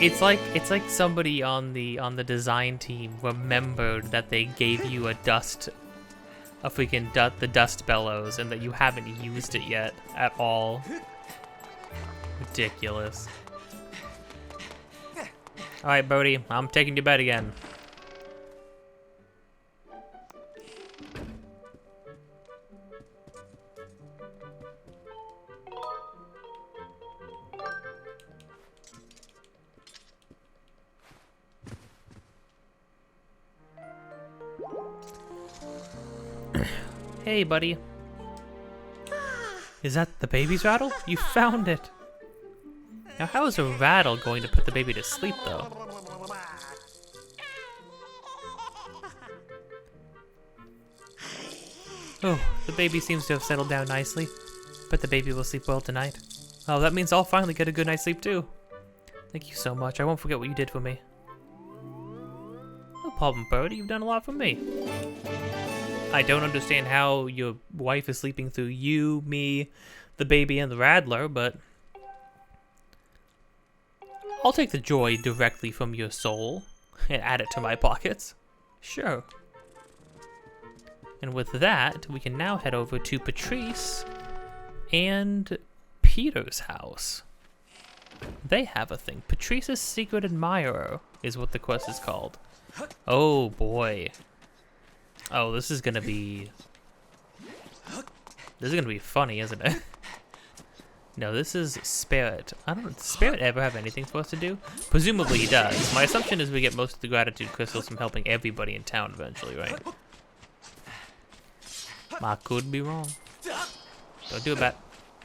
It's like somebody on the design team remembered that they gave you the dust bellows, and that you haven't used it yet at all. Ridiculous. All right, Bodhi, I'm taking you to bed again. Hey, buddy. Is that the baby's rattle? You found it. Now, how is a rattle going to put the baby to sleep, though? Oh, the baby seems to have settled down nicely. Bet the baby will sleep well tonight. Oh, that means I'll finally get a good night's sleep, too. Thank you so much. I won't forget what you did for me. No problem, Birdie. You've done a lot for me. I don't understand how your wife is sleeping through you, me, the baby, and the Rattler, but I'll take the joy directly from your soul and add it to my pockets. Sure. And with that, we can now head over to Patrice and Peter's house. They have a thing. Patrice's Secret Admirer is what the quest is called. Oh boy. Oh, this is gonna be funny, isn't it? No, this is Spirit. Does Spirit ever have anything for us to do? Presumably he does. My assumption is we get most of the gratitude crystals from helping everybody in town eventually, right? I could be wrong. Don't do it, Bat.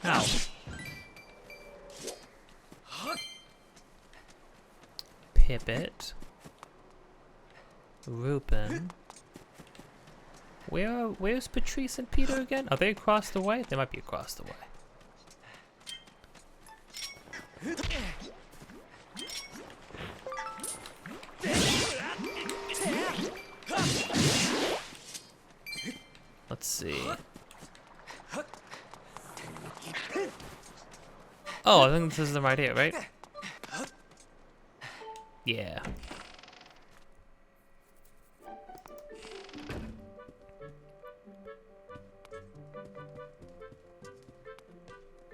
Ow. Pippet. Rupin. Where's Patrice and Peter again? Are they across the way? They might be across the way. Let's see. Oh, I think this is them right here, right? Yeah.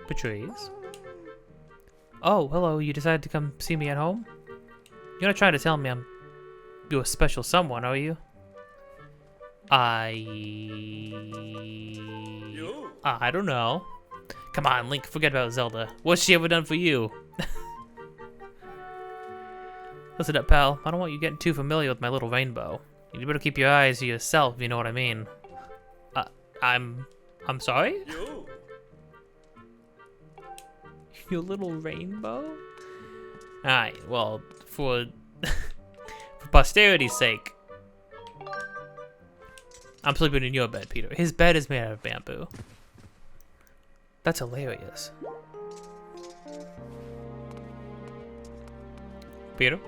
Patrice? Oh, hello, you decided to come see me at home? You're not trying to tell me you're a special someone, are you? I don't know. Come on, Link, forget about Zelda. What's she ever done for you? Listen up, pal. I don't want you getting too familiar with my little rainbow. You better keep your eyes to yourself, if you know what I mean. I'm sorry? Your little rainbow? Alright, well, for posterity's sake, I'm sleeping in your bed, Peter. His bed is made out of bamboo. That's hilarious. Peter?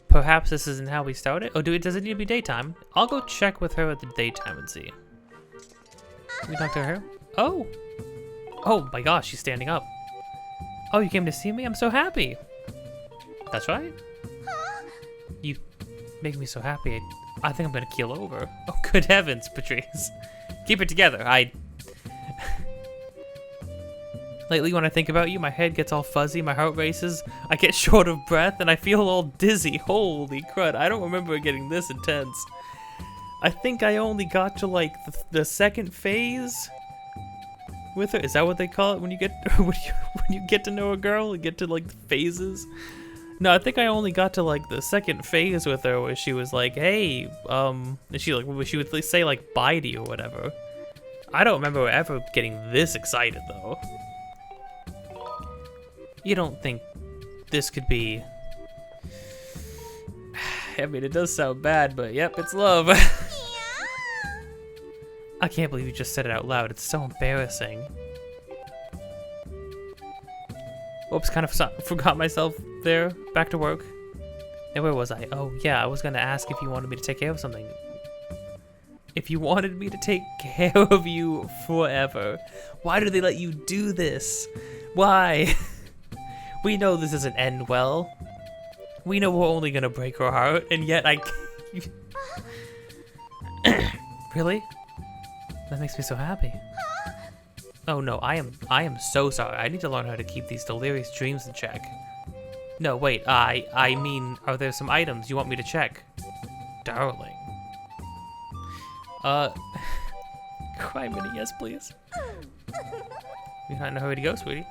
Perhaps this isn't how we started? Oh, does it need to be daytime? I'll go check with her at the daytime and see. Can we talk to her? Oh! Oh my gosh, she's standing up. Oh, you came to see me? I'm so happy. That's right. You make me so happy. I think I'm gonna keel over. Oh, good heavens, Patrice. Keep it together. Lately, when I think about you, my head gets all fuzzy, my heart races, I get short of breath, and I feel all dizzy. Holy crud, I don't remember it getting this intense. I think I only got to, like, the second phase with her? Is that what they call it when you get when you get to know a girl? You get to like the phases? No, I think I only got to like the second phase with her, where she was like, "Hey," and she would say like "bye" to you or whatever. I don't remember ever getting this excited though. You don't think this could be? I mean, it does sound bad, but yep, it's love. I can't believe you just said it out loud. It's so embarrassing. Oops, kind of forgot myself there. Back to work. And where was I? Oh, yeah, I was gonna ask if you wanted me to take care of something. If you wanted me to take care of you forever. Why do they let you do this? Why? We know this doesn't end well. We know we're only gonna break her heart, and yet I can't. Really? That makes me so happy. Oh no, I am so sorry. I need to learn how to keep these delirious dreams in check. No, wait, I mean, are there some items you want me to check? Darling. Cry Minnie, yes please. You're not in a hurry to go, sweetie.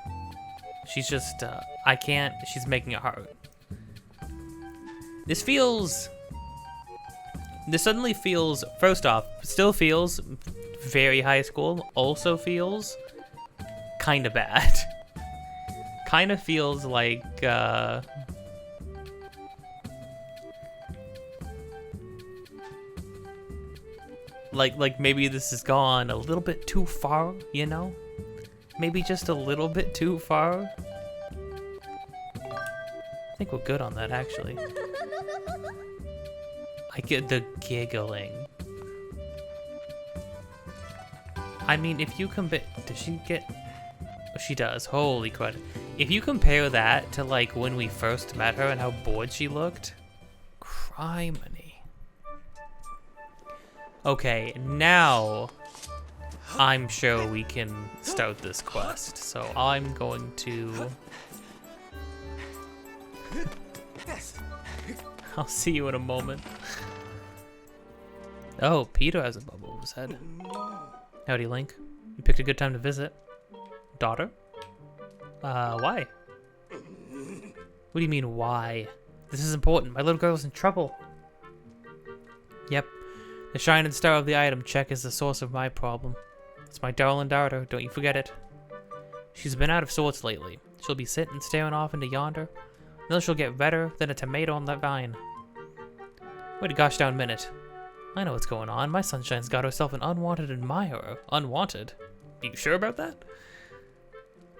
She's just, I can't, she's making a heart. This suddenly feels, first off, still feels very high school, also feels kind of bad. Kind of feels like, like maybe this has gone a little bit too far, you know? Maybe just a little bit too far. I think we're good on that, actually. I get the giggling. I mean, if you compare, does she get? Oh, she does. Holy crud! If you compare that to like when we first met her and how bored she looked, criminy. Okay, now I'm sure we can start this quest. So I'm going to. I'll see you in a moment. Oh, Peter has a bubble over his head. Howdy, Link. You picked a good time to visit. Daughter? Why? What do you mean, why? This is important. My little girl's in trouble. Yep. The shining star of the item check is the source of my problem. It's my darling daughter, don't you forget it. She's been out of sorts lately. She'll be sitting staring off into yonder. Then she'll get redder than a tomato on that vine. Wait a gosh darn minute. I know what's going on. My sunshine's got herself an unwanted admirer. Unwanted? You sure about that?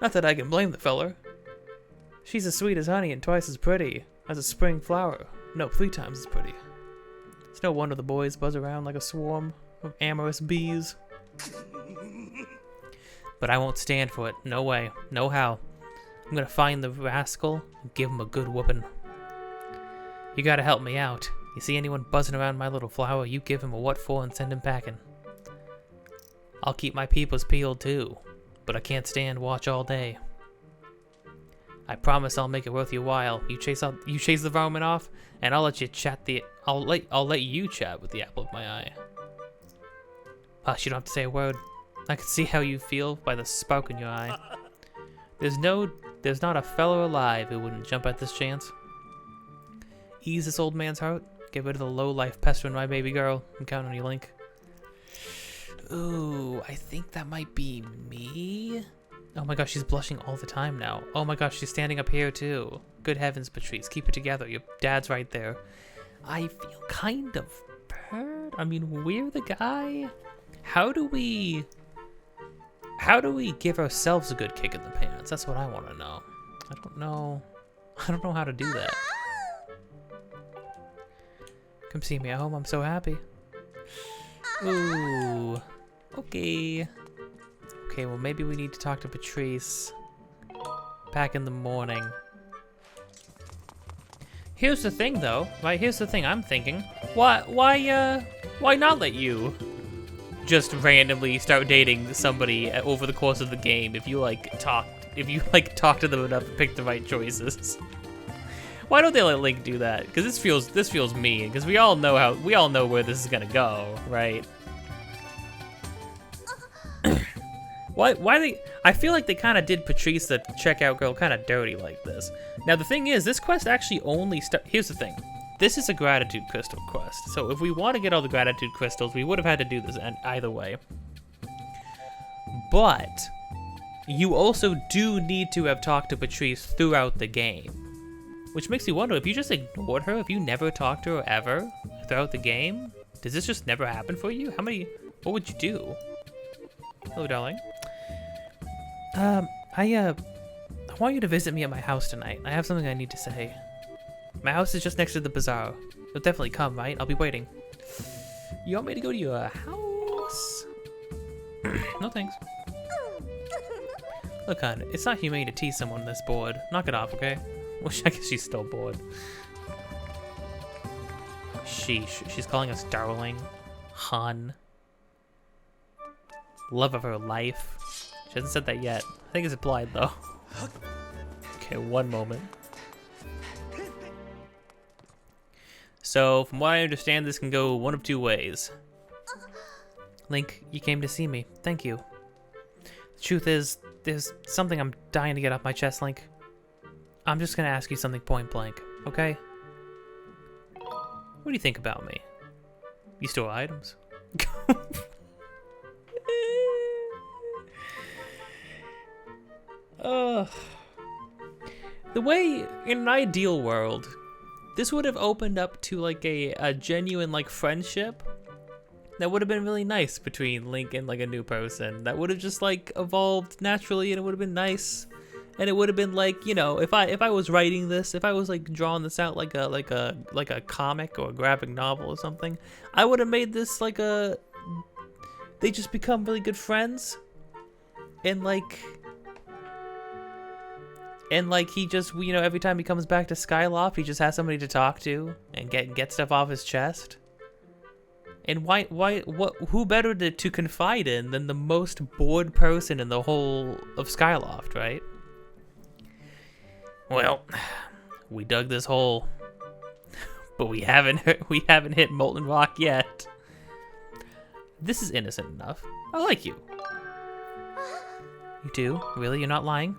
Not that I can blame the feller. She's as sweet as honey and twice as pretty as a spring flower. No, 3 times as pretty. It's no wonder the boys buzz around like a swarm of amorous bees. But I won't stand for it. No way. No how. I'm gonna find the rascal and give him a good whooping. You gotta help me out. You see anyone buzzing around my little flower, you give him a what for and send him packing. I'll keep my peepers peeled too, but I can't stand watch all day. I promise I'll make it worth your while. You chase the varmint off, and I'll let you chat I'll let you chat with the apple of my eye. Hush, you don't have to say a word. I can see how you feel by the spark in your eye. There's not a fellow alive who wouldn't jump at this chance. Ease this old man's heart. Get rid of the low-life pestering my baby girl. I'm counting on you, Link. Ooh, I think that might be me. Oh my gosh, she's blushing all the time now. Oh my gosh, she's standing up here too. Good heavens, Patrice, keep it together. Your dad's right there. I feel kind of hurt. I mean, we're the guy. How do we give ourselves a good kick in the pants? That's what I want to know. I don't know how to do that. Come see me at home, I'm so happy. Ooh. Okay. Okay, well maybe we need to talk to Patrice back in the morning. Here's the thing though, right? Here's the thing I'm thinking. Why not let you just randomly start dating somebody over the course of the game if you talk to them enough and pick the right choices? Why don't they let Link do that? Because this feels mean. Because we all know where this is gonna go, right? Why they... I feel like they kind of did Patrice, the checkout girl, kind of dirty like this. Now, the thing is, this quest actually only... Here's the thing. This is a gratitude crystal quest. So if we want to get all the gratitude crystals, we would have had to do this either way. But you also do need to have talked to Patrice throughout the game. Which makes me wonder, if you just ignored her, if you never talked to her ever throughout the game, does this just never happen for you? What would you do? Hello, darling. I want you to visit me at my house tonight. I have something I need to say. My house is just next to the bazaar. You'll definitely come, right? I'll be waiting. You want me to go to your house? No thanks. Look, hon, it's not humane to tease someone this bored. Knock it off, okay? Well, I guess she's still bored. She's calling us darling. Hun. Love of her life. She hasn't said that yet. I think it's implied, though. Okay, one moment. So, from what I understand, this can go one of two ways. Link, you came to see me. Thank you. The truth is, there's something I'm dying to get off my chest, Link. I'm just gonna ask you something point blank, okay? What do you think about me? You store items? The way, in an ideal world, this would have opened up to like a genuine like friendship that would have been really nice between Link and like a new person. That would have just like evolved naturally, and it would have been nice. And it would have been like, you know, if I was writing this, if I was like drawing this out like a comic or a graphic novel or something, I would have made this like they just become really good friends, and like he just, you know, every time he comes back to Skyloft, he just has somebody to talk to and get stuff off his chest. And who better to confide in than the most bored person in the whole of Skyloft, right? Well, we dug this hole, but we haven't hit Molten Rock yet. This is innocent enough. I like you. You do? Really? You're not lying?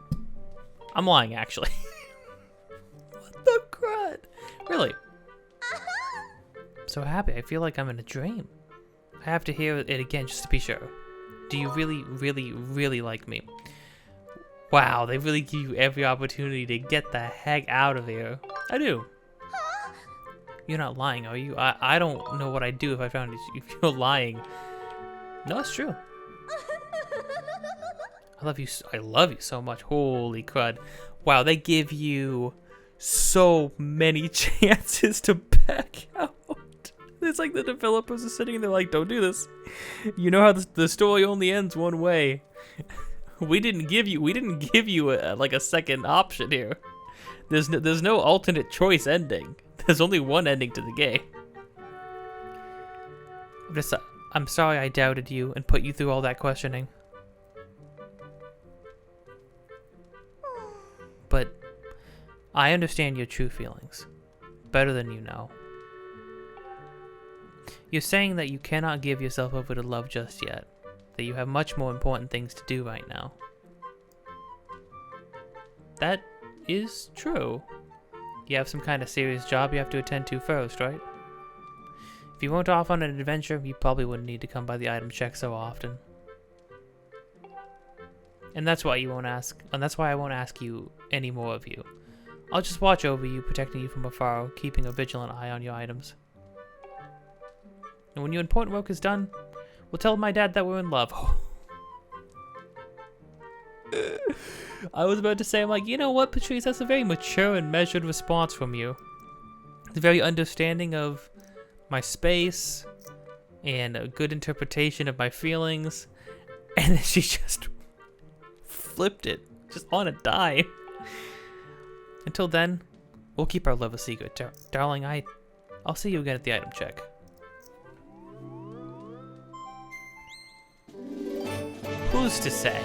I'm lying, actually. What the crud? Really? I'm so happy. I feel like I'm in a dream. I have to hear it again just to be sure. Do you really, really, really like me? Wow, they really give you every opportunity to get the heck out of here. I do. You're not lying, are you? I don't know what I'd do if I found if you're lying. No, it's true. I love you so much. Holy crud. Wow, they give you so many chances to back out. It's like the developers are sitting there like, don't do this. You know how the story only ends one way. We didn't give you like a second option here. There's no alternate choice ending. There's only one ending to the game. I'm sorry I doubted you and put you through all that questioning. But I understand your true feelings better than you know. You're saying that you cannot give yourself over to love just yet, that you have much more important things to do right now. That is true. You have some kind of serious job you have to attend to first, right? If you weren't off on an adventure, you probably wouldn't need to come by the item check so often. And that's why I won't ask you any more of you. I'll just watch over you, protecting you from afar, keeping a vigilant eye on your items. And when your important work is done, we'll tell my dad that we're in love. I was about to say, I'm like, you know what, Patrice, that's a very mature and measured response from you. It's very understanding of my space and a good interpretation of my feelings. And then she just flipped it, just on a dime. Until then, we'll keep our love a secret. Darling, I'll see you again at the item check. Who's to say?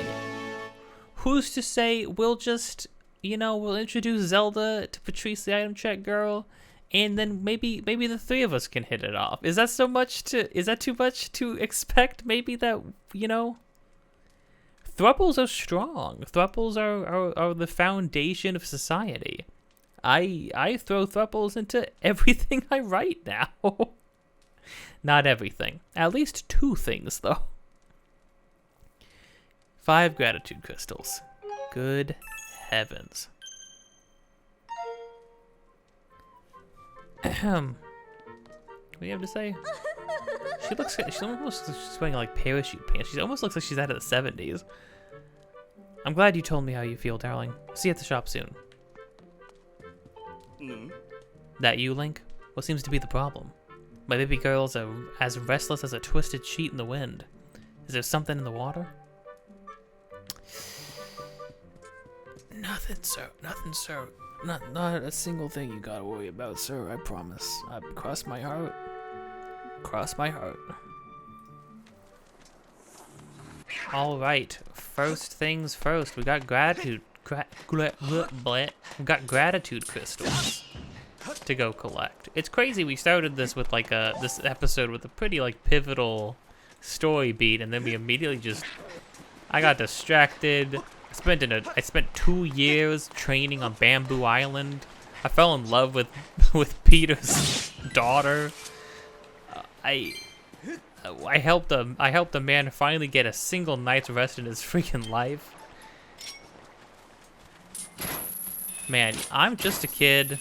Who's to say we'll just, you know, we'll introduce Zelda to Patrice the item check girl, and then maybe the three of us can hit it off. Is that too much to expect? Maybe that, you know, Thruples are strong. Thruples are the foundation of society. I throw thruples into everything I write now. Not everything. At least 2 things, though. 5 gratitude crystals. Good heavens. Ahem. What do you have to say? She almost looks like she's wearing like parachute pants. She almost looks like she's out of the 70s. I'm glad you told me how you feel, darling. See you at the shop soon. That you, Link? What seems to be the problem? My baby girls are as restless as a twisted sheet in the wind. Is there something in the water? Nothing, sir. Nothing, sir. Not a single thing you gotta worry about, sir. I promise. Cross my heart. Cross my heart. All right. First things first. We got gratitude. We got gratitude crystals to go collect. It's crazy. We started this with like this episode with a pretty like pivotal story beat, and then we immediately just. I got distracted. I spent 2 years training on Bamboo Island. I fell in love with Peter's daughter. I helped a man finally get a single night's rest in his freaking life. Man, I'm just a kid.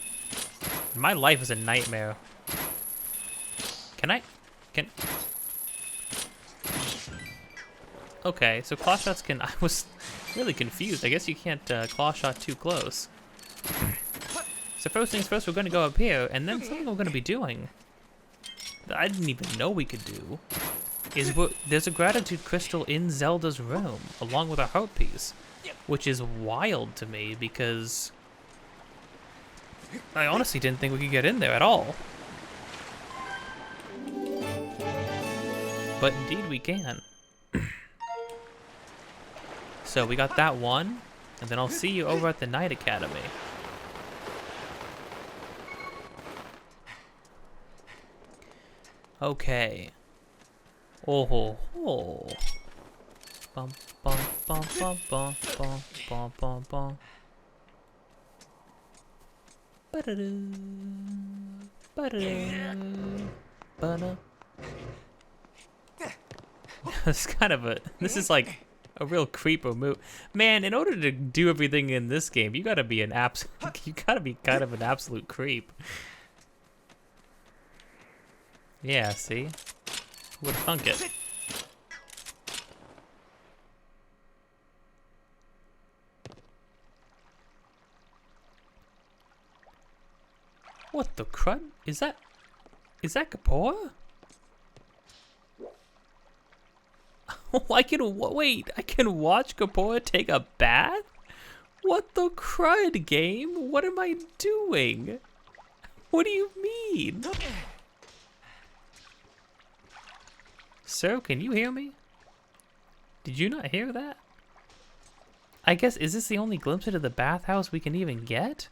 My life is a nightmare. Can? Okay, so claw shots can. I was really confused. I guess you can't claw shot too close. So first things first, we're gonna go up here, and then something we're gonna be doing that I didn't even know we could do is there's a gratitude crystal in Zelda's room, along with a heart piece, which is wild to me because I honestly didn't think we could get in there at all. But indeed we can. So we got that one, and then I'll see you over at the Night Academy. Okay. Oh ho ho. Bum bum bum bum bum bum bum bum bum. Ba-da-doo. Ba-da-doo. Ba-da. This is like a real creeper move. Man, in order to do everything in this game, you gotta be kind of an absolute creep. Yeah, see? Who would thunk it? What the crud? Is that Kapora? I can watch Kapora take a bath? What the crud, game? What am I doing? What do you mean? Sir, can you hear me? Did you not hear that? I guess, is this the only glimpse into the bathhouse we can even get?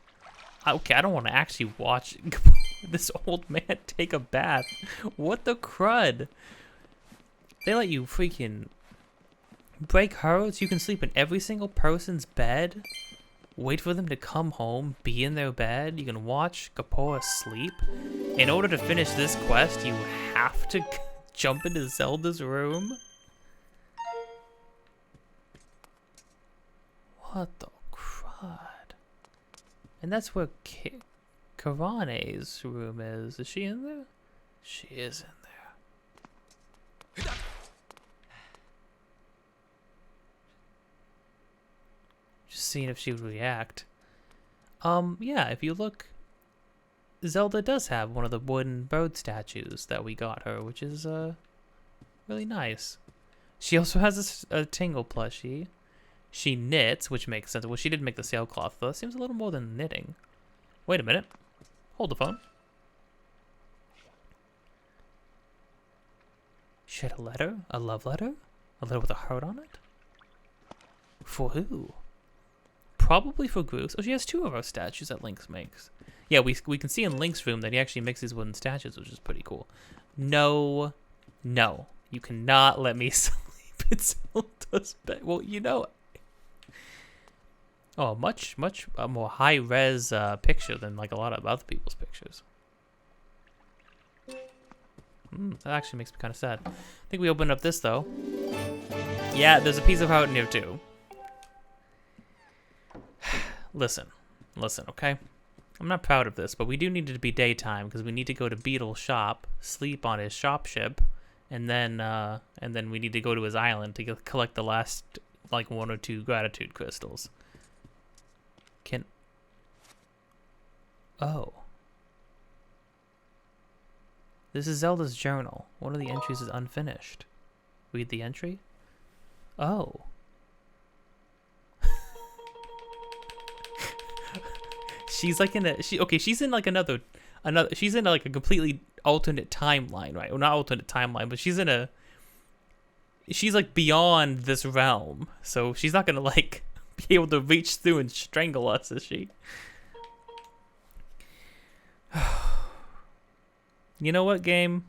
Okay, I don't want to actually watch this old man take a bath. What the crud? They let you freaking break hearts. You can sleep in every single person's bed. Wait for them to come home, be in their bed. You can watch Kapora sleep. In order to finish this quest, you have to jump into Zelda's room. What the crud? And that's where Karane's room is. Is she in there? She is in there. Just seeing if she would react. Yeah, if you look, Zelda does have one of the wooden bird statues that we got her, which is really nice. She also has a Tingle plushie. She knits, which makes sense. Well, she did make the sailcloth, though. That seems a little more than knitting. Wait a minute. Hold the phone. She had a letter? A love letter? A letter with a heart on it? For who? Probably for Groose. Oh, she has 2 of our statues that Link makes. Yeah, we can see in Link's room that he actually makes these wooden statues, which is pretty cool. No. You cannot let me sleep It's Zelda's bed. Well, you know, oh, much more high res picture than like a lot of other people's pictures. That actually makes me kind of sad. I think we opened up this though. Yeah, there's a piece of heart in here too. Listen, okay? I'm not proud of this, but we do need it to be daytime because we need to go to Beetle's shop, sleep on his shop ship, and then we need to go to his island to collect the last like 1 or 2 gratitude crystals. Oh. This is Zelda's journal. One of the entries is unfinished. Read the entry? Oh. She's like she's in like another she's in like a completely alternate timeline, right? Well, not alternate timeline, but she's like beyond this realm. So she's not gonna like be able to reach through and strangle us, is she? You know what, game?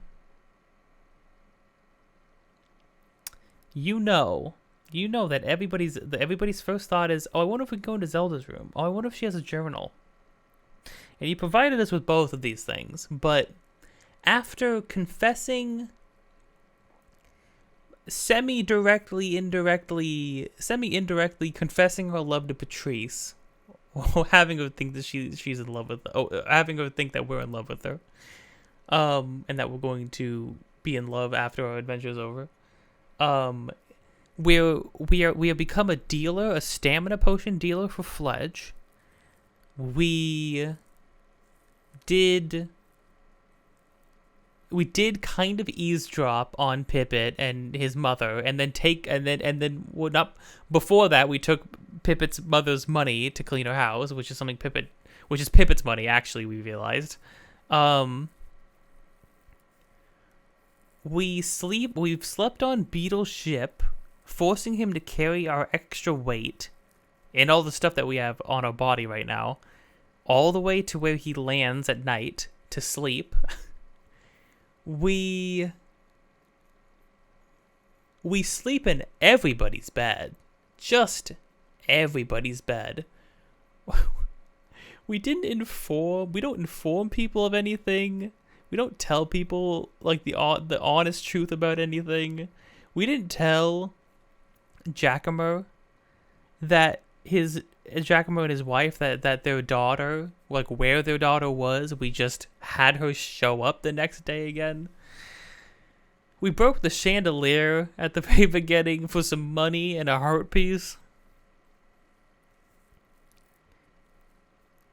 You know that everybody's first thought is, oh, I wonder if we can go into Zelda's room. Oh, I wonder if she has a journal. And you provided us with both of these things, but after confessing semi-indirectly confessing her love to Patrice, or having her think that she's in love with, having her think that we're in love with her, and that we're going to be in love after our adventure is over. We have become a dealer, a stamina potion dealer for Fledge. We did kind of eavesdrop on Pippet and his mother, and then well, not before that we took Pippet's mother's money to clean her house, which is Pippet's money actually, we realized. We've slept on Beetle's ship, forcing him to carry our extra weight and all the stuff that we have on our body right now, all the way to where he lands at night to sleep. We sleep in everybody's bed. Just everybody's bed. We don't inform people of anything. We don't tell people like the honest truth about anything. We didn't tell Giacomo and his wife that their daughter, like where their daughter was. We just had her show up the next day again. We broke the chandelier at the very beginning for some money and a heart piece.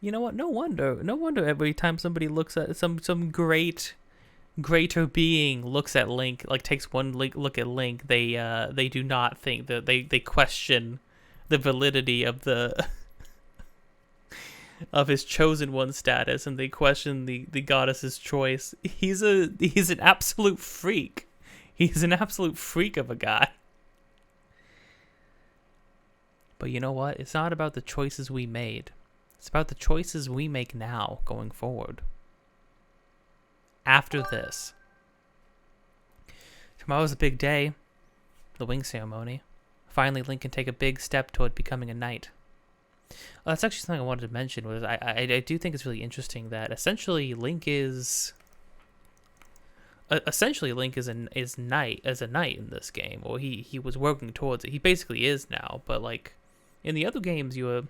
You know what? No wonder every time somebody looks at some greater being looks at Link, like takes one look at Link, they do not think that they question the validity of the of his chosen one status, and they question the goddess's choice. He's an absolute freak. He's an absolute freak of a guy. But you know what? It's not about the choices we made. It's about the choices we make now, going forward. After this. Tomorrow's a big day. The wing ceremony. Finally, Link can take a big step toward becoming a knight. Well, that's actually something I wanted to mention. Was I do think it's really interesting that essentially Link is a knight in this game, or he was working towards it. He basically is now, but like in the other games, you're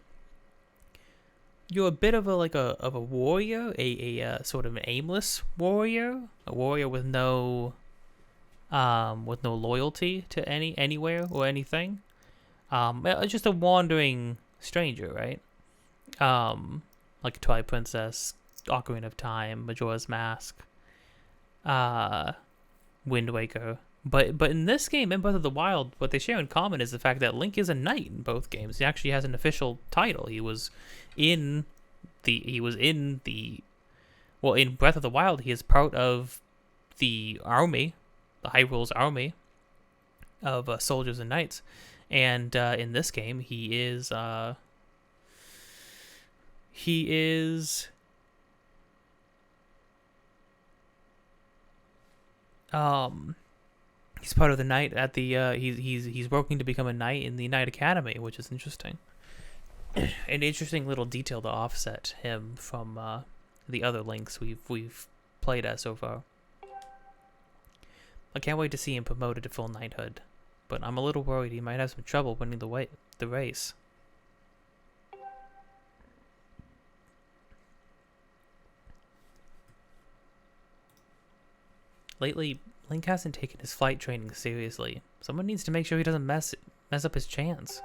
a bit of a warrior, a sort of an aimless warrior, a warrior with no loyalty to anywhere or anything. Just a wandering stranger, right? Like Twilight Princess, Ocarina of Time, Majora's Mask, Wind Waker. But in this game, in Breath of the Wild, what they share in common is the fact that Link is a knight in both games. He actually has an official title. In Breath of the Wild, he is part of the army, the Hyrule's army of soldiers and knights. And in this game, he is He's part of the knight at the he's working to become a knight in the Knight Academy, which is interesting. An interesting little detail to offset him from the other links we've played as so far. I can't wait to see him promoted to full knighthood, but I'm a little worried he might have some trouble winning the race. Lately, Link hasn't taken his flight training seriously. Someone needs to make sure he doesn't mess up his chance.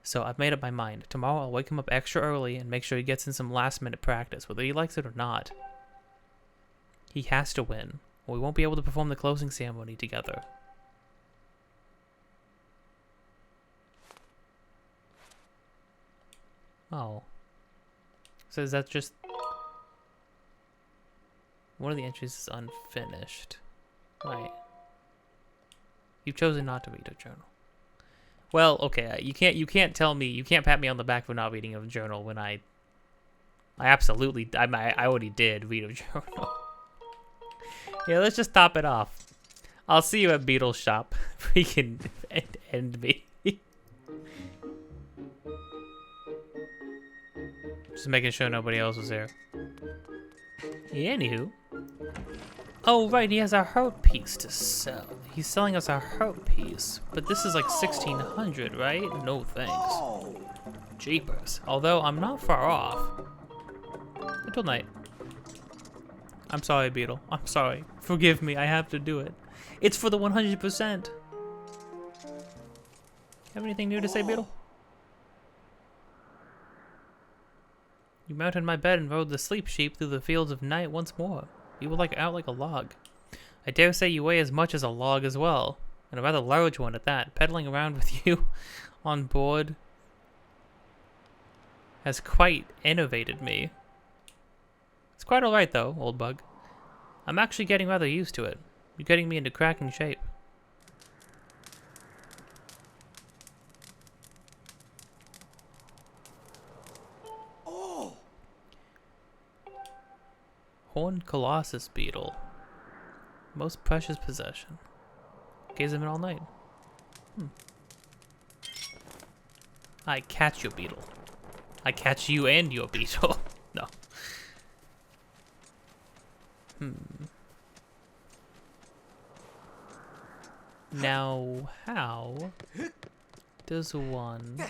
So I've made up my mind. Tomorrow I'll wake him up extra early and make sure he gets in some last-minute practice, whether he likes it or not. He has to win, or we won't be able to perform the closing ceremony together. Oh. So is that just... One of the entries is unfinished. Right. You've chosen not to read a journal. Well, okay, you can't tell me, you can't pat me on the back for not reading a journal when I already did read a journal. Yeah, let's just top it off. I'll see you at Beetle's shop. Freaking end me. Just making sure nobody else was there. Anywho. Oh, right, he has a heart piece to sell. He's selling us a heart piece. But this is like 1,600, right? No thanks. Jeepers. Although, I'm not far off. Until night. I'm sorry, Beetle. I'm sorry. Forgive me, I have to do it. It's for the 100%. Have anything new to say, Beetle? You mounted my bed and rode the sleep sheep through the fields of night once more. You were out like a log. I dare say you weigh as much as a log as well, and a rather large one at that. Pedaling around with you on board has quite innovated me. It's quite alright though, old bug. I'm actually getting rather used to it. You're getting me into cracking shape. Horned Colossus Beetle. Most precious possession. Gaze him in all night. I catch your beetle. I catch you and your beetle. No. Now, how does one...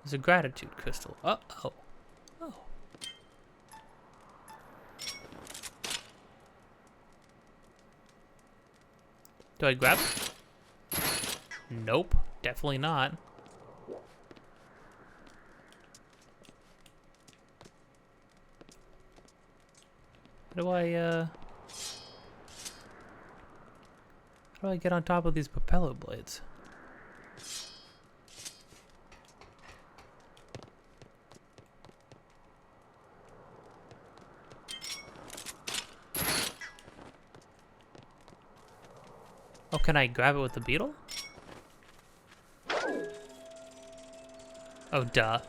There's a gratitude crystal. Uh-oh. Oh. Do I grab it? Nope, definitely not. How do I get on top of these propeller blades? Oh, can I grab it with the beetle? Oh, duh.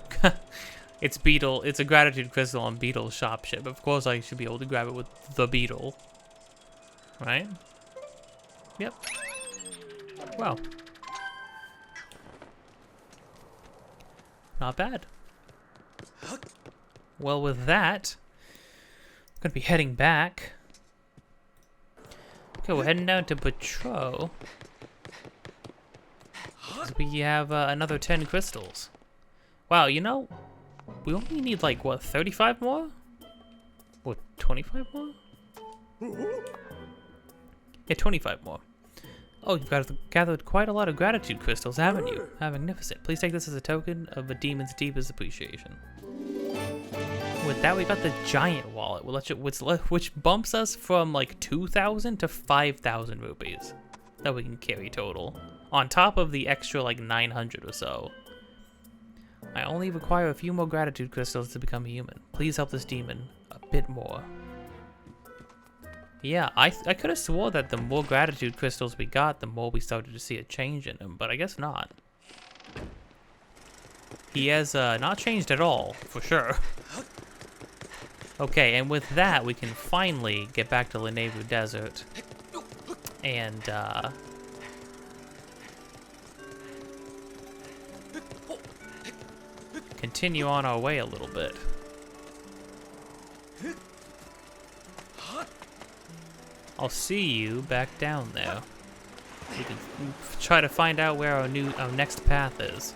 It's Beetle. It's a gratitude crystal on Beetle's shop ship. Of course I should be able to grab it with the beetle. Right? Yep. Wow. Not bad. Well, with that, I'm gonna be heading back. Okay, we're heading down to Patrol. We have another 10 crystals. Wow, you know, we only need like, what, 35 more? What, 25 more? Yeah, 25 more. Oh, you've gathered quite a lot of gratitude crystals, haven't you? How magnificent. Please take this as a token of a demon's deepest appreciation. With that, we got the giant wallet, which bumps us from like 2,000 to 5,000 rupees that we can carry total, on top of the extra like 900 or so. I only require a few more gratitude crystals to become human. Please help this demon a bit more. Yeah, I could have swore that the more gratitude crystals we got, the more we started to see a change in him, but I guess not. He has not changed at all, for sure. Okay, and with that, we can finally get back to Lenevu Desert. And, continue on our way a little bit. I'll see you back down there. We can try to find out where our next path is.